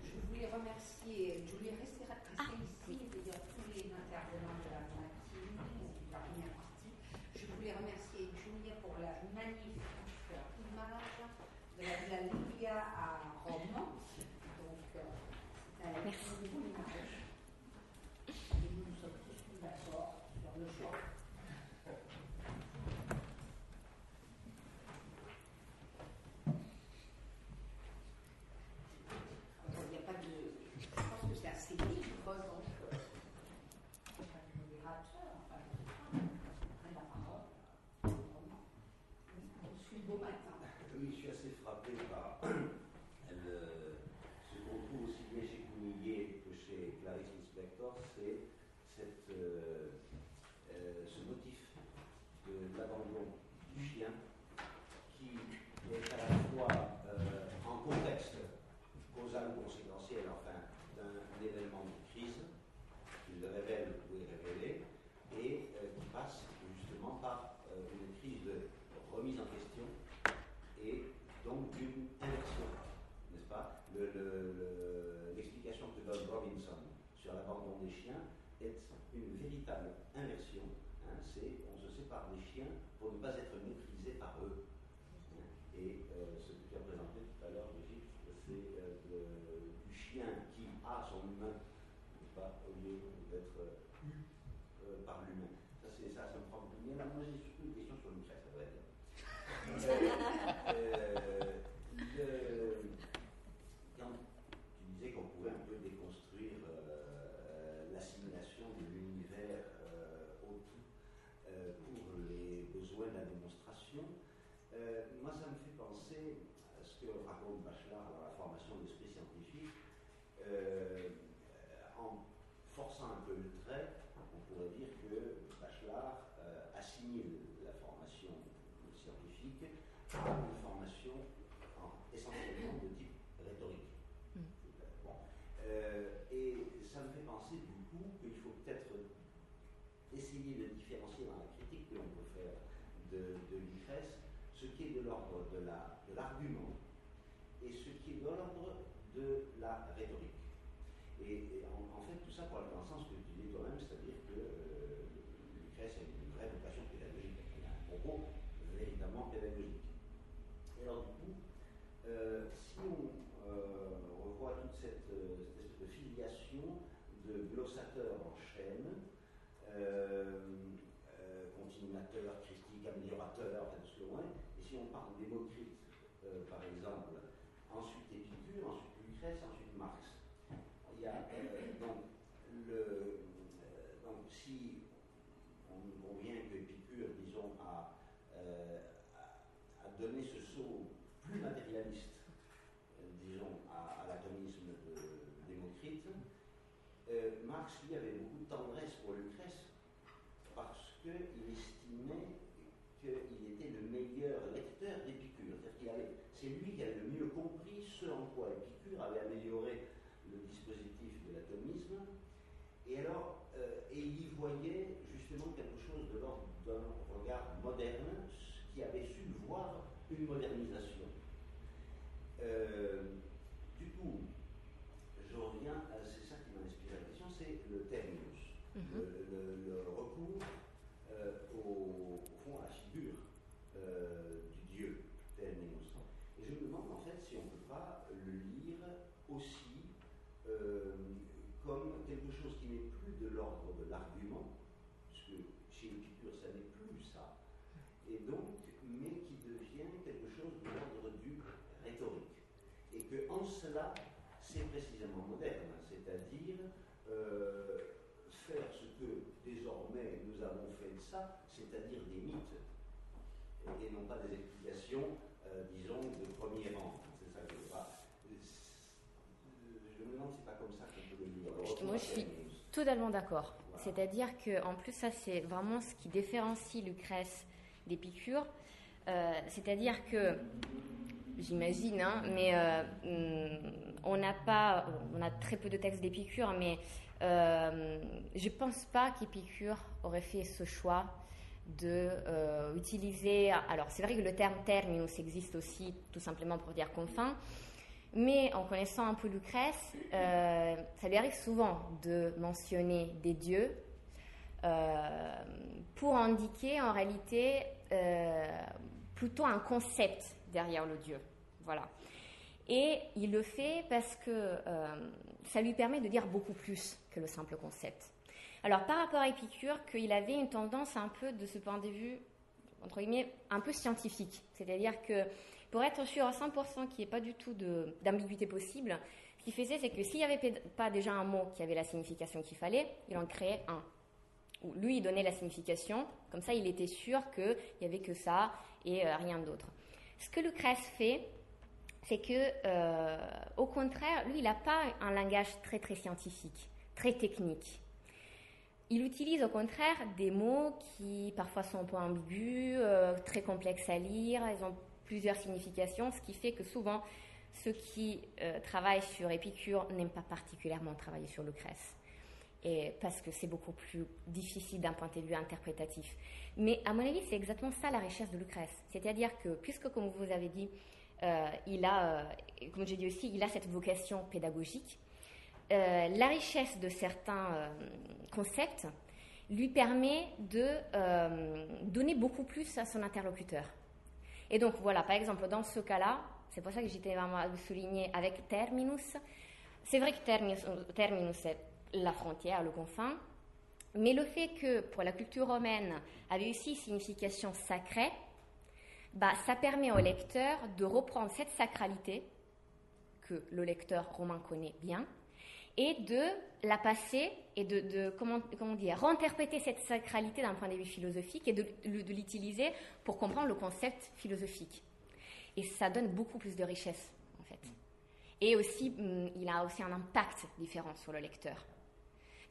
Je voulais remercier Julie, restez ici, et dire tous les intervenants de la matinée, de la première partie. Je voulais remercier Julia pour la magnifique image de la Villa Livia à Rome. Donc, c'est un beau image. Et nous sommes tous d'accord sur le choix. Alors, il n'y a pas de. Je pense que c'est assez libre, donc. Pas de modérateur, enfin, prendre la parole. Je suis beau matin. Oui, je suis assez frappé par ce qu'on trouve aussi bien chez Coumillier que chez Clarice Lispector, c'est ce motif de l'abandon du chien qui est à la fois en contexte causal ou conséquentiel, enfin, d'un événement de crise qui le révèle ou est révélé, et qui passe justement par une crise de remise en question et donc d'une inversion, n'est-ce pas? L'explication que donne Robinson sur l'abandon des chiens est une véritable inversion. Hein, c'est on se sépare des chiens pour ne pas être maîtrisé par eux. Hein, et ce que tu as présenté tout à l'heure, Brigitte, c'est du chien qui a son humain, n'est-ce pas, au lieu d'être eu par l'humain. Ça me prend. Mais là, moi j'ai surtout une question sur Lucrèce, ça va être. Quand tu disais qu'on pouvait un peu déconstruire l'assimilation de l'univers au tout pour les besoins de la démonstration, moi ça me fait penser à ce que raconte Bachelard dans la formation d'esprit scientifique. En forçant un peu le trait, on pourrait dire que Bachelard assimile la formation scientifique à une formation essentiellement de type rhétorique. Bon. Et ça me fait penser du coup qu'il faut peut-être essayer de différencier dans la critique que l'on peut faire de Lucrèce ce qui est de l'ordre de l'argument et ce qui est de l'ordre de la rhétorique. Et en fait, tout ça pour aller dans le sens que tu dis toi-même, c'est-à-dire que Lucrèce a une vraie vocation pédagogique, il a un propos véritablement pédagogique. Et alors du coup, si on revoit toute cette espèce de filiation de glossateur en chaîne, continuateur, critique, améliorateur, enfin tout ce que l'on est, et si on parle de Démocrite, par exemple, ensuite Épicure, ensuite Lucrèce, ensuite Marx, il y a donc si on convient que Épicure, disons, a donné ce saut plus matérialiste, disons, à l'atomisme de Démocrite, Marx, lui, avait beaucoup de tendresse pour Lucrèce parce qu'il estimait qu'il était le meilleur lecteur d'Épicure. C'est-à-dire c'est lui qui avait le mieux compris ce en quoi Épicure avait amélioré le dispositif de l'atomisme. Et alors, il y voyait justement quelque chose de l'ordre d'un regard moderne qui avait su voir une modernisation. Du coup, je reviens, c'est ça qui m'a inspiré la question, c'est le terminus, le recours au fond à la figure du Dieu, terminus. Et je me demande en fait si on ne peut pas le lire aussi comme quelque chose qui n'est plus de l'ordre de l'argument, puisque chez Épicure, ça n'est plus ça, et donc, mais qui devient quelque chose de l'ordre du rhétorique. Et qu'en cela, c'est précisément moderne, c'est-à-dire faire ce que désormais nous avons fait de ça, c'est-à-dire des mythes, et non pas des explications, disons, de premier rang. C'est ça que je veux pas. Je me demande si c'est pas comme ça qu'on peut le lire. Moi, je suis totalement d'accord. Voilà. C'est-à-dire qu'en plus, ça, c'est vraiment ce qui différencie Lucrèce d'Épicure. C'est-à-dire que, j'imagine, hein, mais on a très peu de textes d'Épicure, mais je ne pense pas qu'Épicure aurait fait ce choix de utiliser... Alors, c'est vrai que le terme terminus existe aussi tout simplement pour dire confin, mais en connaissant un peu Lucrèce, ça lui arrive souvent de mentionner des dieux pour indiquer en réalité plutôt un concept derrière le dieu. Voilà. Et il le fait parce que ça lui permet de dire beaucoup plus que le simple concept. Alors, par rapport à Épicure, qu'il avait une tendance un peu, de ce point de vue, entre guillemets, un peu scientifique. C'est-à-dire que pour être sûr à 100% qu'il n'y ait pas du tout d'ambiguïté possible, ce qu'il faisait, c'est que s'il n'y avait pas déjà un mot qui avait la signification qu'il fallait, il en créait un. Lui, il donnait la signification, comme ça, il était sûr qu'il n'y avait que ça et rien d'autre. Ce que Lucrèce fait, c'est que, au contraire, lui, il n'a pas un langage très, très scientifique, très technique. Il utilise, au contraire, des mots qui, parfois, sont un peu ambigus, très complexes à lire, ils ont plusieurs significations, ce qui fait que, souvent, ceux qui travaillent sur Épicure n'aiment pas particulièrement travailler sur Lucrèce. Et parce que c'est beaucoup plus difficile d'un point de vue interprétatif. Mais à mon avis, c'est exactement ça la richesse de Lucrèce. C'est-à-dire que, puisque, comme vous avez dit, il a, comme j'ai dit aussi, il a cette vocation pédagogique, la richesse de certains concepts lui permet de donner beaucoup plus à son interlocuteur. Et donc, voilà, par exemple, dans ce cas-là, c'est pour ça que j'étais vraiment à souligner avec terminus. C'est vrai que terminus c'est la frontière, le confin, mais le fait que pour la culture romaine avait aussi signification sacrée, ça permet au lecteur de reprendre cette sacralité que le lecteur romain connaît bien et de la passer et de comment dire, réinterpréter cette sacralité d'un point de vue philosophique et de l'utiliser pour comprendre le concept philosophique. Et ça donne beaucoup plus de richesse, en fait. Et aussi, il a aussi un impact différent sur le lecteur.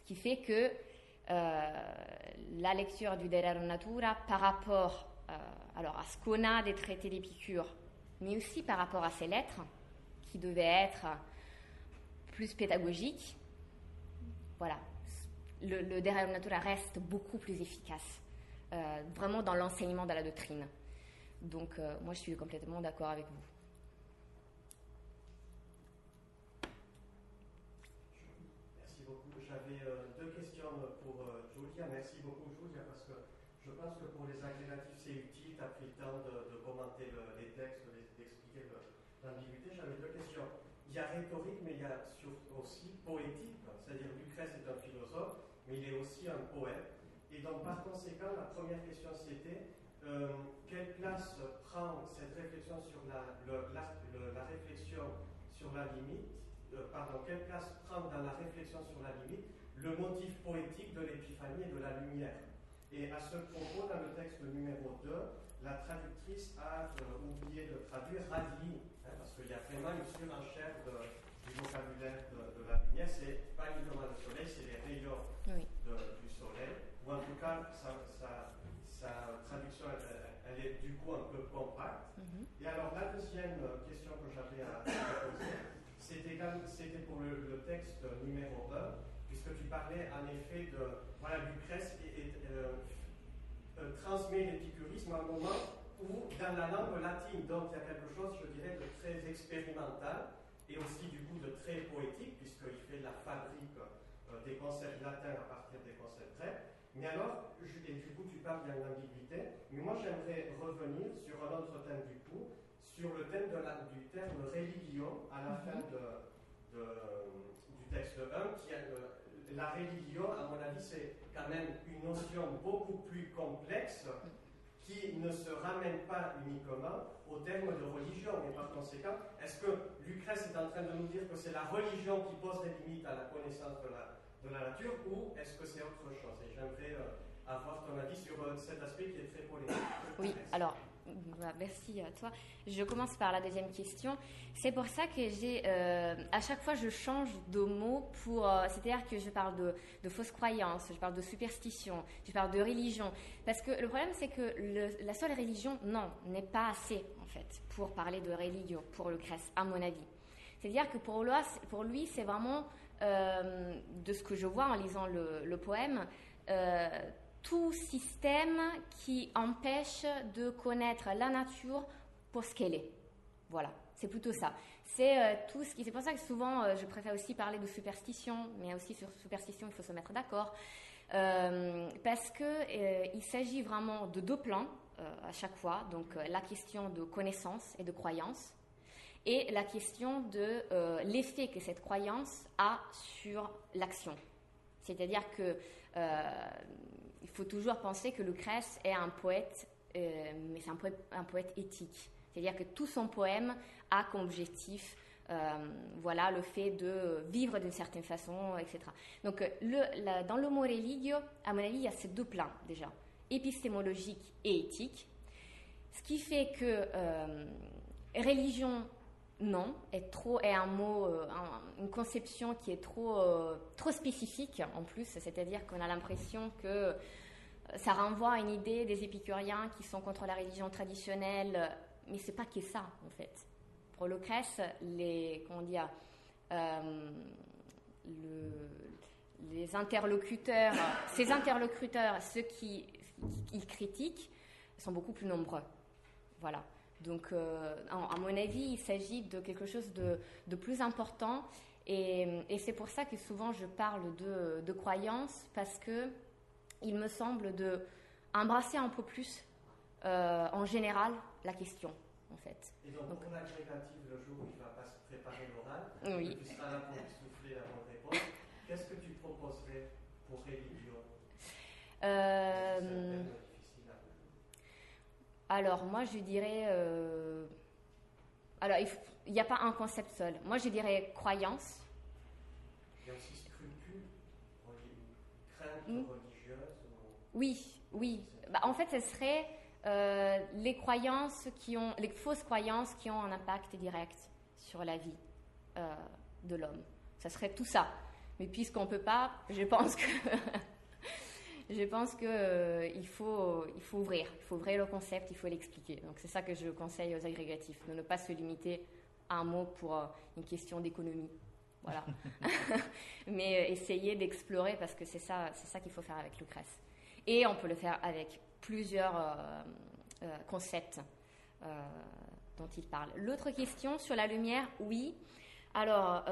Ce qui fait que la lecture du De Rerum Natura par rapport à ce qu'on a des traités d'Épicure, mais aussi par rapport à ses lettres, qui devaient être plus pédagogiques, voilà, le De Rerum Natura reste beaucoup plus efficace, vraiment dans l'enseignement de la doctrine. Donc, moi, je suis complètement d'accord avec vous. Merci beaucoup. J'avais deux questions pour Julia. Merci beaucoup, Julia, parce que je pense que pour les agrégatifs, c'est utile. Tu as pris le temps de commenter les textes, d'expliquer l'ambiguïté. J'avais deux questions. Il y a rhétorique, mais il y a aussi poétique. C'est-à-dire, Lucrèce est un philosophe, mais il est aussi un poète. Et donc, par conséquent, la première question, c'était quelle place prend cette réflexion sur la réflexion sur la limite, quelle place prend dans la réflexion sur la limite le motif poétique de l'épiphanie et de la lumière. Et à ce propos, dans le texte numéro 2, la traductrice a oublié de traduire radii, parce qu'il y a vraiment une surenchère du vocabulaire de la lumière. C'est pas uniquement le soleil, c'est les rayons du soleil, ou en tout cas, sa traduction, elle est du coup un peu compacte. Et alors, la deuxième question que j'avais à poser, c'était pour le texte numéro 1, puisque tu parlais en effet de, voilà, Lucrèce transmet l'épicurisme à un moment où, dans la langue latine, donc il y a quelque chose, je dirais, de très expérimental, et aussi du coup de très poétique, puisqu'il fait la fabrique des concepts latins à partir des concepts grecs. Mais alors, et du coup, tu parles d'une ambiguïté, mais moi j'aimerais revenir sur un autre thème du coup, sur le thème du terme religion à la fin du texte 1, qui a, la religion, à mon avis, c'est quand même une notion beaucoup plus complexe qui ne se ramène pas uniquement au terme de religion. Et par conséquent, est-ce que Lucrèce est en train de nous dire que c'est la religion qui pose des limites à la connaissance de la nature, ou est-ce que c'est autre chose? Et j'aimerais avoir ton avis sur cet aspect qui est très polémique. Oui, alors, merci à toi. Je commence par la deuxième question. C'est pour ça que à chaque fois, je change de mot c'est-à-dire que je parle de fausses croyances, je parle de superstition, je parle de religion. Parce que le problème, c'est que la seule religion, non, n'est pas assez, en fait, pour parler de religion, pour Lucrèce, à mon avis. C'est-à-dire que pour lui, c'est vraiment, de ce que je vois en lisant le poème, tout système qui empêche de connaître la nature pour ce qu'elle est. Voilà, c'est plutôt ça. C'est pour ça que souvent, je préfère aussi parler de superstition, mais aussi sur superstition, il faut se mettre d'accord, parce que il s'agit vraiment de deux plans à chaque fois. Donc la question de connaissance et de croyance, et la question de l'effet que cette croyance a sur l'action. C'est-à-dire que il faut toujours penser que Lucrèce est un poète, mais c'est un poète éthique. C'est-à-dire que tout son poème a comme objectif le fait de vivre d'une certaine façon, etc. Donc, dans le mot religio, à mon avis, il y a ces deux plans déjà, épistémologique et éthique, ce qui fait que religion, non, est un mot, une conception qui est trop spécifique en plus, c'est-à-dire qu'on a l'impression que ça renvoie à une idée des épicuriens qui sont contre la religion traditionnelle, mais c'est pas que ça en fait. Pour Lucrèce, les interlocuteurs, ses interlocuteurs, ceux qui critiquent, sont beaucoup plus nombreux. Voilà. Donc, à mon avis, il s'agit de quelque chose de plus important, et c'est pour ça que souvent je parle de croyance, parce que il me semble d'embrasser un peu plus, en général, la question, en fait. Et donc pour l'agrégatif, le jour où il va préparer l'oral, oui. Tu seras là pour souffler la bonne réponse. Qu'est-ce que tu proposerais pour religion? Alors, moi, je dirais... alors, il n'y a pas un concept seul. Moi, je dirais croyance. Il y a aussi scrupule, crainte religieuse Oui. En fait, ce serait les fausses croyances qui ont un impact direct sur la vie de l'homme. Ça serait tout ça. Mais puisqu'on ne peut pas, je pense que... il faut ouvrir le concept, il faut l'expliquer. Donc c'est ça que je conseille aux agrégatifs, de ne pas se limiter à un mot pour une question d'économie. Voilà. Mais essayer d'explorer, parce que c'est ça qu'il faut faire avec Lucrèce. Et on peut le faire avec plusieurs concepts dont il parle. L'autre question sur la lumière, oui. Alors...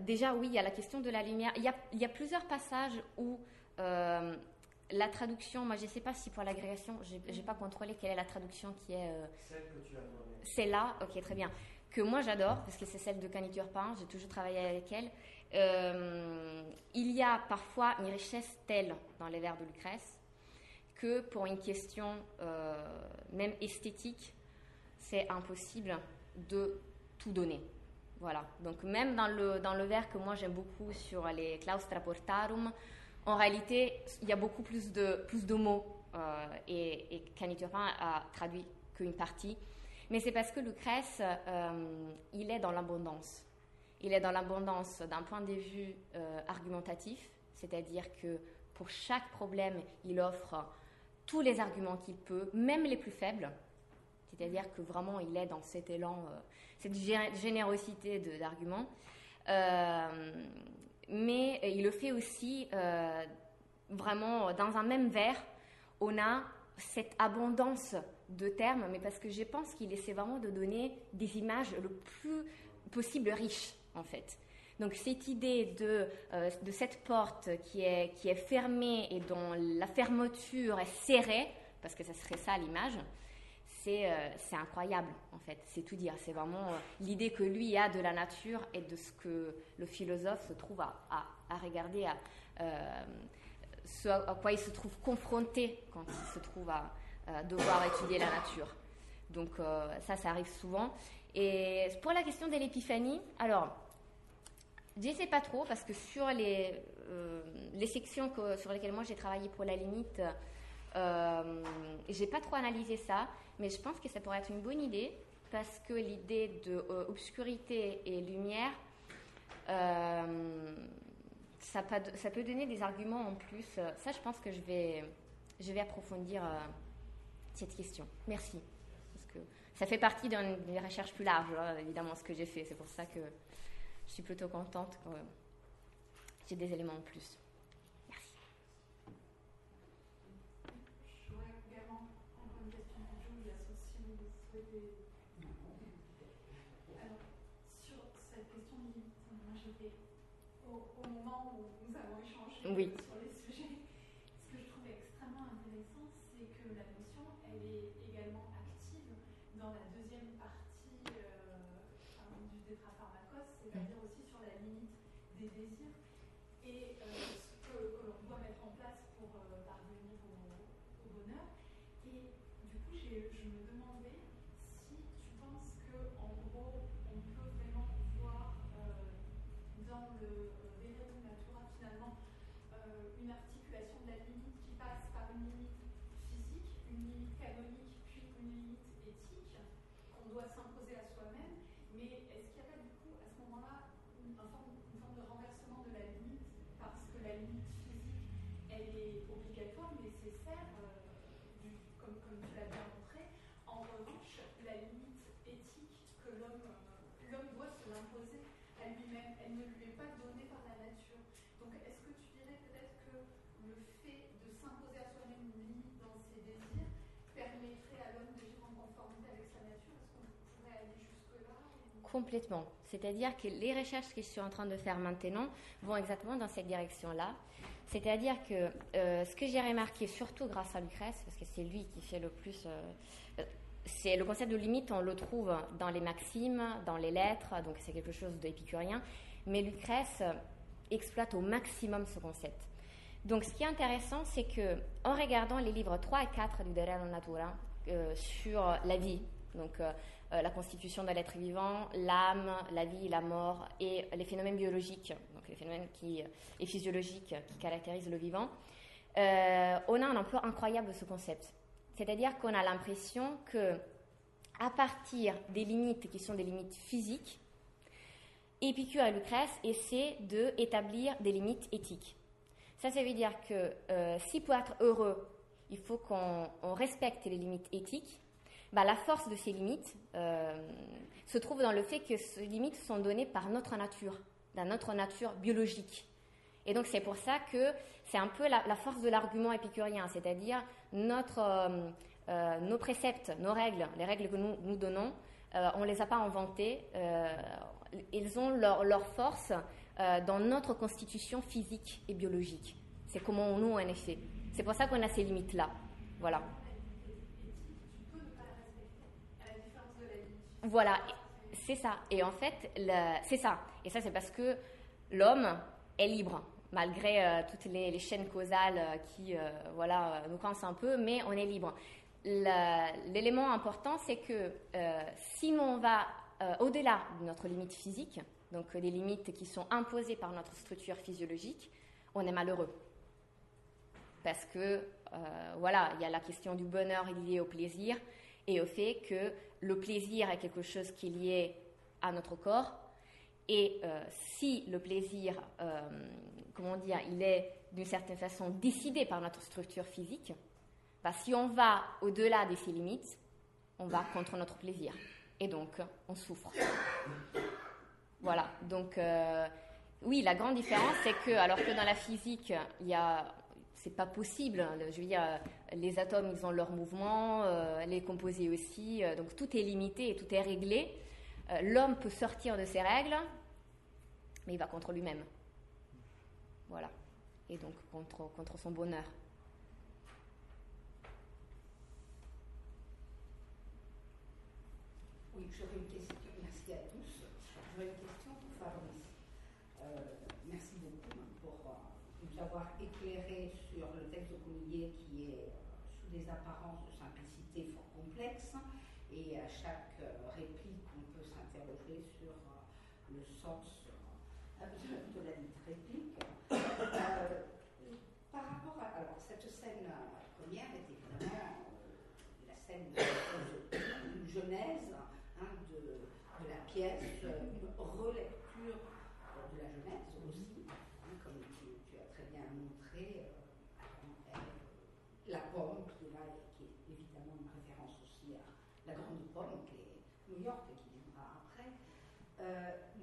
déjà, oui, il y a la question de la lumière. Il y a plusieurs passages où la traduction, moi je ne sais pas si pour l'agrégation, je n'ai pas contrôlé quelle est la traduction qui est... Celle que tu as donnée. C'est là, ok, très bien. Que moi j'adore, parce que c'est celle de Canny Turpin, j'ai toujours travaillé avec elle. Il y a parfois une richesse telle dans les vers de Lucrèce que pour une question même esthétique, c'est impossible de tout donner. Voilà, donc même dans le vers que moi j'aime beaucoup sur les claustra portarum, en réalité, il y a beaucoup plus de mots et Canny Turpin a traduit qu'une partie. Mais c'est parce que Lucrèce, il est dans l'abondance. Il est dans l'abondance d'un point de vue argumentatif, c'est-à-dire que pour chaque problème, il offre tous les arguments qu'il peut, même les plus faibles. C'est-à-dire que vraiment, il est dans cet élan, cette générosité d'arguments. Mais il le fait aussi vraiment dans un même vers. On a cette abondance de termes, mais parce que je pense qu'il essaie vraiment de donner des images le plus possible riches, en fait. Donc cette idée de cette porte qui est fermée et dont la fermeture est serrée, parce que ça serait ça l'image, c'est incroyable, en fait, c'est tout dire. C'est vraiment l'idée que lui a de la nature et de ce que le philosophe se trouve à regarder, ce à quoi il se trouve confronté quand il se trouve à devoir étudier la nature. Donc ça arrive souvent. Et pour la question de l'épiphanie, alors, je ne sais pas trop, parce que sur les sections sur lesquelles moi j'ai travaillé pour la limite, j'ai pas trop analysé ça, mais je pense que ça pourrait être une bonne idée, parce que l'idée de obscurité et lumière, ça peut donner des arguments en plus. Ça, je pense que je vais approfondir cette question. Merci. Parce que ça fait partie d'une recherche plus large, évidemment, ce que j'ai fait. C'est pour ça que je suis plutôt contente que j'ai des éléments en plus. Merci. Je voudrais également prendre une question de Julie, si vous souhaitez. Alors, sur cette question de limite, moi j'étais au moment où nous avons échangé sur les sujets. Ce que je trouve extrêmement intéressant, c'est que la notion, elle est également active dans la deuxième partie du tétrapharmakos, c'est-à-dire aussi sur la limite des désirs et ce que l'on doit mettre en place pour parvenir au bonheur. Et du coup, je me demandais si tu penses qu'en gros, on peut vraiment voir dans le Verum Natura finalement une articulation de la limite qui passe par une limite physique, une limite canonique, puis une limite éthique qu'on doit s'imposer à soi-même. Mais est-ce qu'il n'y a pas du coup à ce moment-là une forme de renversement de la limite, parce que la limite physique elle est obligatoire, nécessaire, comme tu l'as bien montré. En revanche, la limite éthique que l'homme doit se l'imposer à lui-même, elle ne lui est pas donnée par la nature. Donc est-ce que tu dirais peut-être que le fait de s'imposer à soi-même une limite dans ses désirs permettrait à l'homme de vivre en conformité avec sa nature? Est-ce qu'on pourrait aller jusque-là? Complètement. C'est-à-dire que les recherches que je suis en train de faire maintenant vont exactement dans cette direction-là. C'est-à-dire que ce que j'ai remarqué, surtout grâce à Lucrèce, parce que c'est lui qui fait le plus... c'est le concept de limite, on le trouve dans les maximes, dans les lettres, donc c'est quelque chose d'épicurien, mais Lucrèce exploite au maximum ce concept. Donc ce qui est intéressant, c'est que en regardant les livres 3 et 4 du De Rerum Natura sur la vie, donc la constitution de l'être vivant, l'âme, la vie, la mort et les phénomènes biologiques, donc les phénomènes et physiologiques qui caractérisent le vivant, on a un emploi incroyable de ce concept. C'est-à-dire qu'on a l'impression que à partir des limites qui sont des limites physiques, Épicure et Lucrèce essaient d'établir des limites éthiques. Ça veut dire que si pour être heureux, il faut qu'on respecte les limites éthiques, la force de ces limites se trouve dans le fait que ces limites sont données par notre nature, dans notre nature biologique. Et donc c'est pour ça que c'est un peu la force de l'argument épicurien, c'est-à-dire nos préceptes, nos règles, les règles que nous donnons, on ne les a pas inventées, ils ont leur force dans notre constitution physique et biologique. C'est comment nous on est fait. C'est pour ça qu'on a ces limites-là. Voilà. Voilà, c'est ça. Et en fait, c'est ça. Et ça, c'est parce que l'homme est libre, malgré toutes les chaînes causales qui nous coincent un peu, mais on est libre. L'élément important, c'est que si on va au-delà de notre limite physique, donc des limites qui sont imposées par notre structure physiologique, on est malheureux. Parce que, il y a la question du bonheur lié au plaisir et au fait que le plaisir est quelque chose qui est lié à notre corps. Et si le plaisir, il est d'une certaine façon décidé par notre structure physique, si on va au-delà de ces limites, on va contre notre plaisir. Et donc, on souffre. Voilà. Donc, oui, la grande différence, c'est que, alors que dans la physique, c'est pas possible. Je veux dire, les atomes, ils ont leur mouvement, les composés aussi. Donc, tout est limité et tout est réglé. L'homme peut sortir de ses règles, mais il va contre lui-même. Voilà. Et donc, contre son bonheur. j'aurais une question, merci à tous. J'aurais une question pour Fabrice. Merci beaucoup pour nous avoir éclairé sur le texte de Coullier qui est sous des apparences de simplicité fort complexes, et à chaque réplique on peut s'interroger sur le sens de la réplique. Par rapport à alors, cette scène première est évidemment la scène de genèse de la pièce, une relecture de la Genèse aussi, comme tu as très bien montré, la pomme qui est là, qui est évidemment une référence aussi à la grande pomme qui est New York et qui viendra après.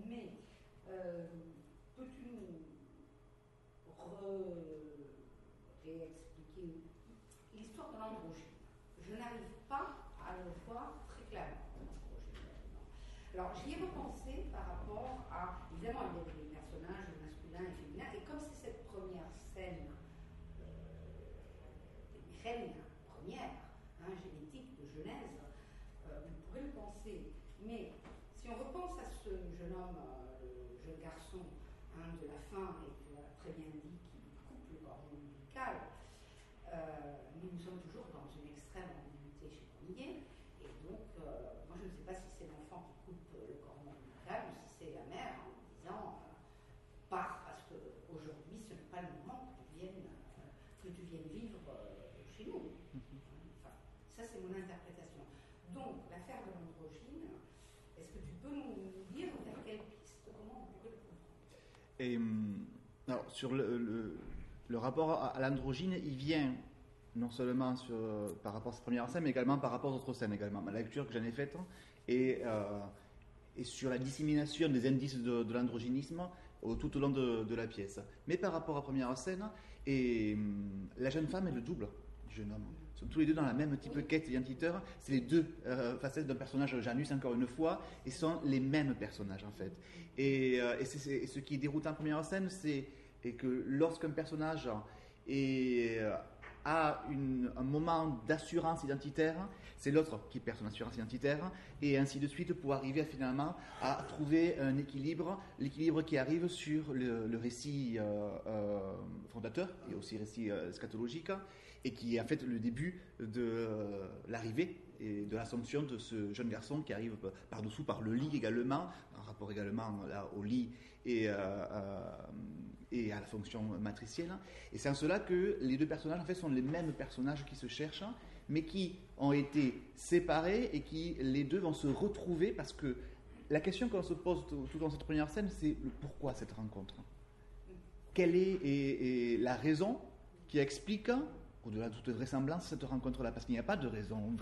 Mais peux-tu nous réexpliquer l'histoire de l'androgyne? Je n'arrive pas à le voir très clairement. Alors, j'y ai repensé par rapport à, évidemment, il y a des personnages masculins et féminins, et comme c'est cette première scène des reines premières, génétique de Genèse, on pourrait le penser. Mais si on repense à ce jeune homme, le jeune garçon de la fin, et tu as très bien dit qu'il coupe le cordon ombilical, nous sommes toujours dans une extrême ambiguïté chez Coullier, et donc moi je ne sais pas si c'est l'enfant qui coupe le cordon ombilical ou si c'est la mère en disant pars parce qu'aujourd'hui ce n'est pas le moment que tu viennes vivre chez nous. Enfin, ça c'est mon interprétation. Donc l'affaire de l'androgyne, est-ce que tu peux nous dire vers quelle piste, comment on pourrait le comprendre? Alors sur le rapport à l'androgyne, il vient non seulement par rapport à cette première scène, mais également par rapport aux autres scènes également. Ma lecture que j'en ai faite et sur la dissémination des indices de l'androgynisme tout au long de la pièce. Mais par rapport à la première scène, la jeune femme et le double du jeune homme sont tous les deux dans la même type quête identitaire. C'est les deux facettes d'un personnage Janus, encore une fois, et ce sont les mêmes personnages en fait. Et ce qui est déroutant en première scène, c'est que lorsqu'un personnage a un moment d'assurance identitaire, c'est l'autre qui perd son assurance identitaire, et ainsi de suite pour arriver finalement à trouver un équilibre, l'équilibre qui arrive sur le récit fondateur et aussi récit eschatologique, et qui est en fait le début de l'arrivée et de l'assomption de ce jeune garçon qui arrive par-dessous, par le lit également, en rapport également là, au lit et à la fonction matricielle. Et c'est en cela que les deux personnages en fait sont les mêmes personnages qui se cherchent, mais qui ont été séparés et qui les deux vont se retrouver, parce que la question qu'on se pose tout dans cette première scène, c'est le pourquoi cette rencontre. Quelle est la raison qui explique, au-delà de toute vraisemblance, cette rencontre-là? Parce qu'il n'y a pas de raison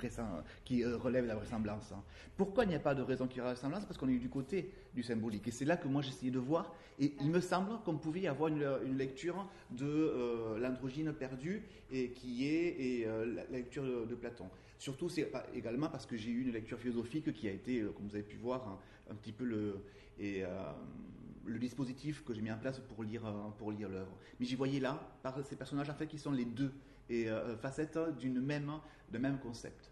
qui relève la vraisemblance. Pourquoi il n'y a pas de raison qui relève la vraisemblance? Parce qu'on est du côté du symbolique. Et c'est là que moi j'essayais de voir. Et il me semble qu'on pouvait y avoir une lecture de l'androgyne perdu, et qui est la lecture de Platon. Surtout, c'est également parce que j'ai eu une lecture philosophique qui a été, comme vous avez pu voir, un petit peu le dispositif que j'ai mis en place pour lire l'œuvre. Mais j'y voyais là, par ces personnages en fait, qui sont les deux facettes d'un même concept.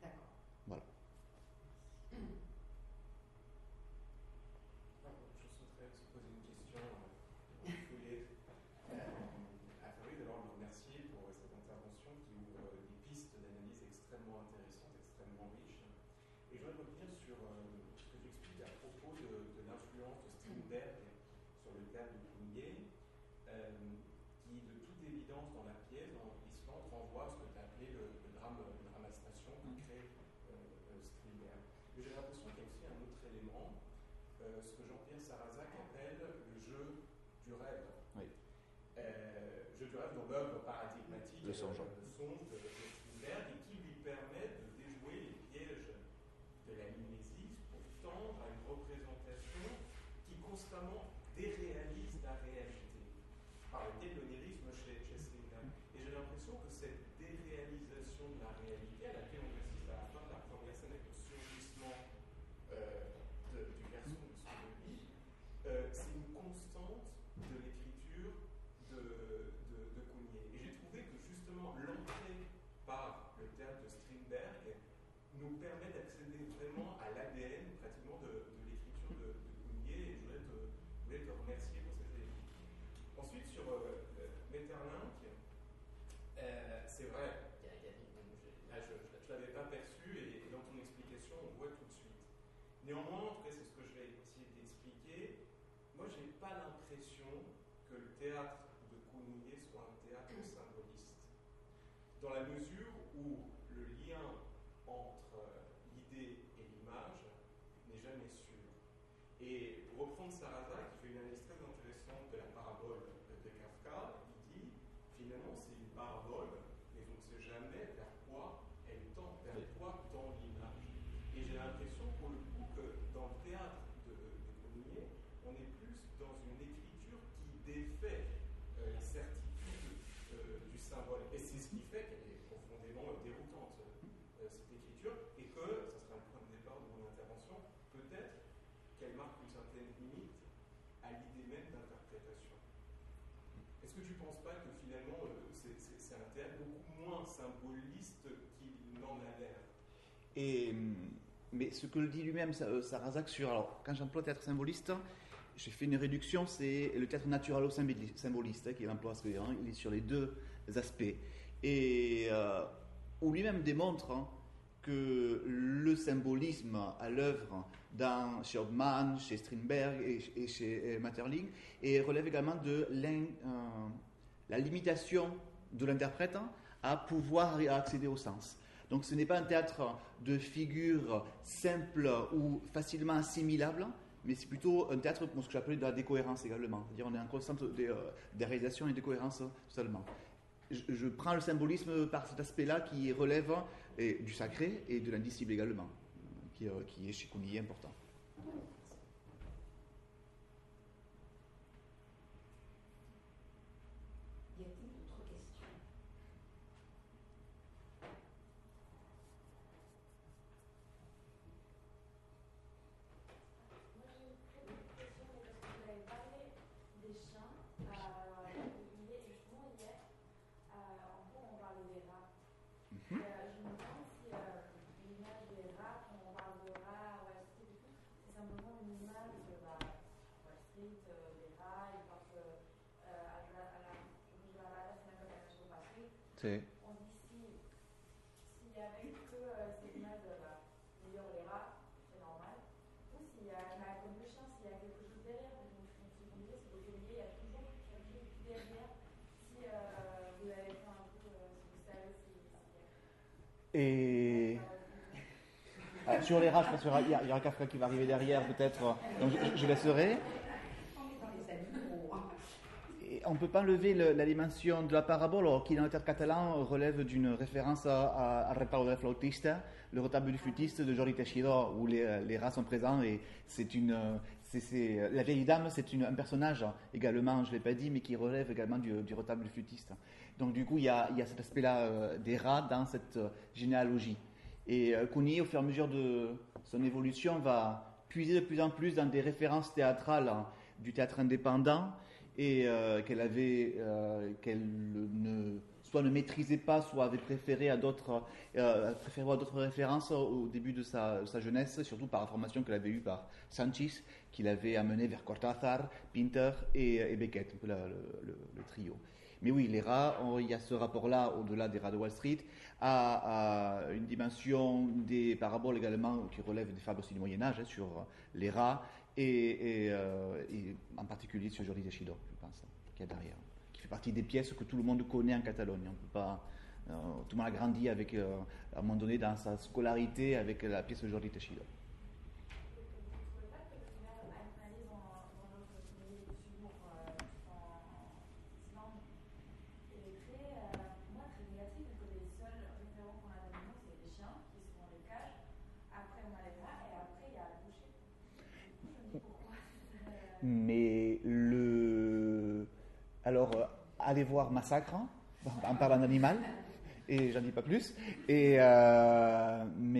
D'accord. Voilà. Je souhaiterais se poser une question à Fabrice, d'abord le remercier pour cette intervention qui ouvre des pistes d'analyse extrêmement intéressantes, extrêmement riches. Et je voudrais revenir sur ce que tu expliques à propos de l'influence de Strindberg sur le théâtre de Coullier, qui de toute évidence dans la pièce, dans Islande, renvoie à ce que tu as appelé le dramastation que crée Strindberg. Mais j'ai l'impression qu'il y a aussi un autre élément, ce que Jean-Pierre Sarrazac appelle le jeu du rêve. Oui. Jeu du rêve dans l'œuvre paradigmatique de Songe de Strindberg, et qui lui permet de déjouer les pièges de la mimésis pour tendre à une représentation qui constamment déréalise la réalité, par le biais de l'onirisme chez Strindberg. Et j'ai l'impression que cette déréalisation de la réalité, à laquelle on assiste à la fin de la première scène avec le surgissement du garçon de son lit, c'est une constante de l'écriture de Coullier. Et j'ai trouvé que justement l'entrée par le théâtre de Strindberg nous permet d'accéder vraiment à l'ADN pratiquement de l'écriture de Cougnier, et je voulais te remercier pour cet élément. Ensuite, sur Maeterlinck, c'est vrai, là je ne l'avais pas perçu, et dans ton explication, on voit tout de suite. Néanmoins, en tout cas, c'est ce que je vais essayer d'expliquer. Moi, je n'ai pas l'impression que le théâtre de Cougnier soit un théâtre symboliste, dans la mesure où le lien entre l'idée et l'image n'est jamais sûr. Et pour reprendre Sarrazin, qui fait une analyse très intéressante de la parabole de Kafka, il dit finalement c'est une parabole, mais on ne sait jamais vers quoi elle tend, vers quoi tend l'image. Et j'ai l'impression pour le coup que dans le théâtre de Cougnier, on est plus dans une écriture qui défait les certitudes du symbole. Et c'est ce qui fait qu'elle est profondément déroutante, cette écriture, et que, ça sera le point de départ de mon intervention, peut-être qu'elle marque une certaine limite à l'idée même d'interprétation. Est-ce que tu ne penses pas que finalement c'est un théâtre beaucoup moins symboliste qu'il n'en a l'air? Mais ce que le dit lui-même Sarrazin sur, alors quand j'emploie théâtre symboliste, j'ai fait une réduction, c'est le théâtre naturalo-symboliste qu'il emploie, parce qu'il est sur les deux aspects. Et où lui-même démontre que le symbolisme à l'œuvre chez Hobsbawm, chez Strindberg et chez Maeterlinck, et relève également de la limitation de l'interprète à pouvoir accéder au sens. Donc ce n'est pas un théâtre de figures simples ou facilement assimilables, mais c'est plutôt un théâtre, ce que j'appelle de la décohérence également. C'est-à-dire on est en constante déréalisation et décohérence seulement. Je prends le symbolisme par cet aspect-là qui relève du sacré et de l'indicible également, qui est chez Cougnier important. Y a-t-il d'autres questions? Moi j'ai une petite question, mais parce que vous avez parlé des chiens, justement hier, en cours on parlait des rats. Je me demande si l'image des rats, quand on parle de rats à Wall Street et tout, c'est simplement une image de Wall Street, des rats, ils partent à la C'est... on dit s'il y avait que cette image de d'ailleurs les rats, c'est normal, ou s'il y a comme le chien, s'il y a quelque chose derrière, parce que ce qu'on disait, c'est que il y a toujours quelque chose derrière, si vous avez fait un peu, si vous savez Et sur les rats, je pense qu'il y aura Kafka qui va arriver derrière peut-être, donc je laisserai. Et on ne peut pas enlever la dimension de la parabole, alors qui dans le théâtre catalan relève d'une référence à Retablo del Flautista, le retable du flûtiste de Jordi Teixidor, où les rats sont présents, et la vieille dame, c'est un personnage également, je ne l'ai pas dit, mais qui relève également du retable du flûtiste. Donc du coup, il y a cet aspect-là des rats dans cette généalogie. Et Cougnier, au fur et à mesure de son évolution, va puiser de plus en plus dans des références théâtrales du théâtre indépendant, et qu'elle soit ne maîtrisait pas, soit avait préféré à d'autres références au début de sa jeunesse, surtout par la formation qu'elle avait eue par Sanchis, qui l'avait amené vers Cortázar, Pinter et Beckett, un peu le trio. Mais oui, les rats, il y a ce rapport-là, au-delà des rats de Wall Street, à une dimension des paraboles également qui relèvent des fables aussi du Moyen-Âge, sur les rats, et en particulier sur Jordi Teixidor, je pense, qu'il y a derrière, qui fait partie des pièces que tout le monde connaît en Catalogne. On peut pas, tout le monde a grandi avec, à un moment donné, dans sa scolarité, avec la pièce de Jordi Teixidor. Mais alors, allez voir Massacre, en parlant d'animal, et j'en dis pas plus. Mais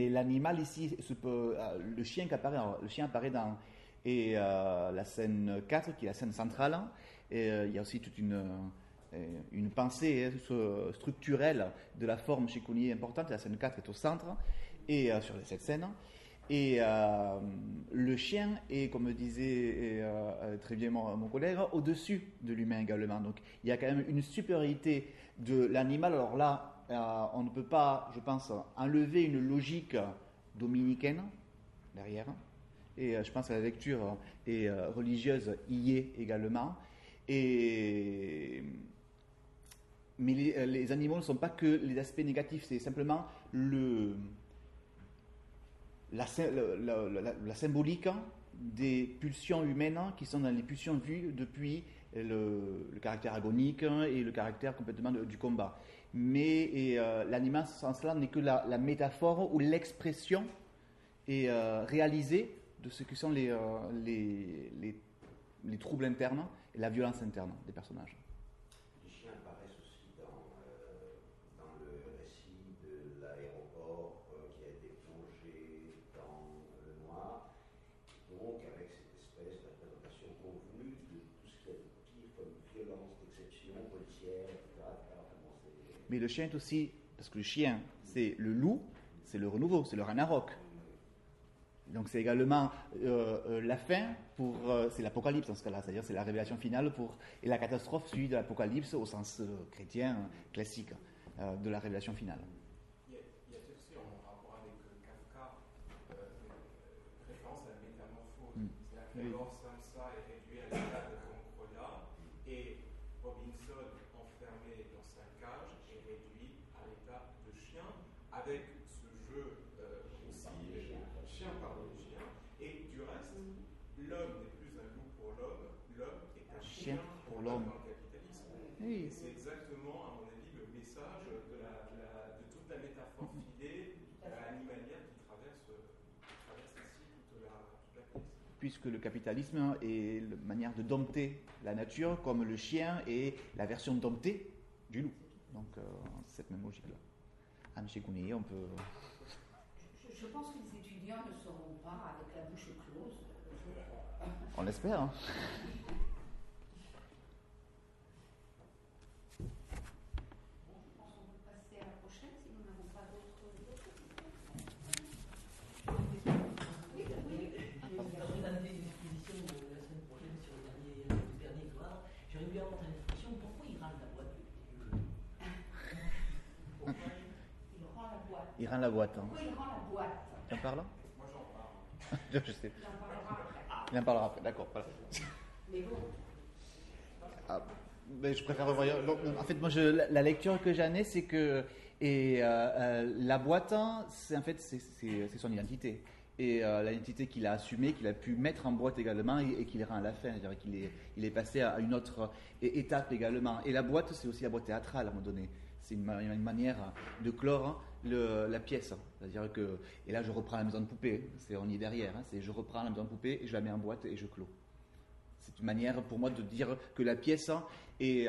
l'animal ici, le chien apparaît dans la scène 4, qui est la scène centrale. Et il y a aussi toute une une pensée structurelle de la forme chez Cougnier importante. La scène 4 est au centre, et sur cette scène. Et le chien est, comme disait très bien mon collègue, au-dessus de l'humain également. Donc il y a quand même une supériorité de l'animal. Alors là, on ne peut pas, je pense, enlever une logique dominicaine derrière. Et je pense que la lecture religieuse y est également. Mais les animaux ne sont pas que les aspects négatifs, c'est simplement la symbolique des pulsions humaines qui sont dans les pulsions vues depuis le caractère agonique et le caractère complètement du combat. Mais l'animal, sans cela, n'est que la métaphore ou l'expression réalisée de ce que sont les troubles internes et la violence interne des personnages. Les chiens apparaissent aussi dans le récit de l'aéroport qui a été plongé dans le noir, donc avec cette espèce de représentation convenue de tout ce qui est pire comme violence d'exception, policière, etc. Mais le chien est aussi, parce que le chien, c'est le loup, c'est le renouveau, c'est le Ragnarok. Donc c'est également la fin, c'est l'apocalypse dans ce cas-là, c'est-à-dire c'est la révélation finale et la catastrophe suivie de l'apocalypse au sens chrétien classique de la révélation finale. Il y a aussi en rapport avec Kafka référence à la métamorphose. C'est-à-dire que Lord Samsa est réduit à l'état de cancrola et Robinson, enfermé dans sa cage, est réduit à l'état de chien avec ce jeu et du reste, l'homme n'est plus un loup pour l'homme, l'homme est un chien pour l'homme dans le capitalisme. Oui. Et c'est exactement, à mon avis, le message de toute la métaphore filée animalière qui traverse ici toute la pièce. Puisque le capitalisme est la manière de dompter la nature, comme le chien est la version domptée du loup. Donc, c'est cette même logique-là. Anne Chekouni, on peut... Je pense que les étudiants ne seront pas avec la bouche close. On l'espère. Hein. Bon, je pense qu'on peut passer à la prochaine si nous n'avons pas d'autres questions. Oui. Dans une exposition la semaine prochaine sur le dernier soir, j'ai régulièrement une expression pourquoi il râle la boîte. Pourquoi il rend la boîte. Il rend la boîte. Hein. Pourquoi il rend la boîte. Tu en parles? Moi j'en parle. Je sais. Il en parlera après. Il en parlera après, d'accord. Voilà. Mais bon. Mais je préfère revoir. Donc, en fait, moi, la lecture que j'en ai, c'est que la boîte, c'est son identité. Et l'identité qu'il a assumée, qu'il a pu mettre en boîte également et qu'il rend à la fin. C'est-à-dire qu'il est passé à une autre étape également. Et la boîte, c'est aussi la boîte théâtrale à un moment donné. C'est une manière de clore la pièce. C'est-à-dire que, et là je reprends la maison de poupée, on y est derrière, je reprends la maison de poupée et je la mets en boîte et je clôt. C'est une manière pour moi de dire que la pièce et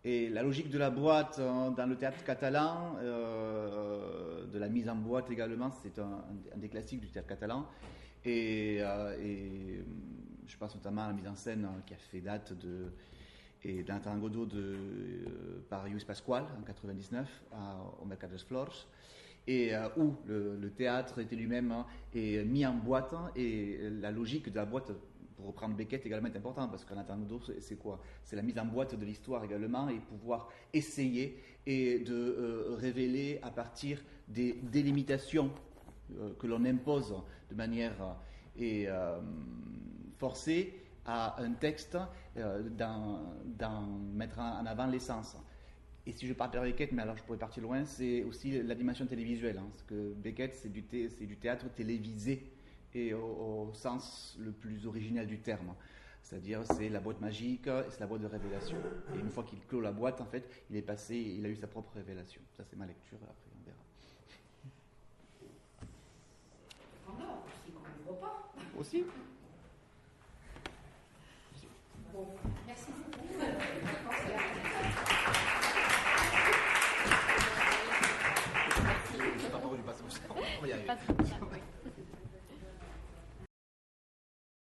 la logique de la boîte dans le théâtre catalan, de la mise en boîte également, c'est un des classiques du théâtre catalan. Et je pense notamment à la mise en scène qui a fait date d'un tango par Lluís Pasqual en 99 au Mercat des Flors, et où le théâtre était lui-même mis en boîte, et la logique de la boîte, pour reprendre Beckett, également est importante, parce qu'un tango c'est quoi? C'est la mise en boîte de l'histoire également, et pouvoir essayer et de révéler à partir des délimitations que l'on impose de manière forcée à un texte, d'en mettre en avant l'essence. Et si je parle de Beckett, mais alors je pourrais partir loin, c'est aussi la dimension télévisuelle. Parce que Beckett, c'est du théâtre télévisé, et au sens le plus original du terme. C'est-à-dire, c'est la boîte magique, et c'est la boîte de révélation. Et une fois qu'il clôt la boîte, en fait, il a eu sa propre révélation. Ça, c'est ma lecture, après on verra. En or aussi, qu'on n'ouvre pas. Aussi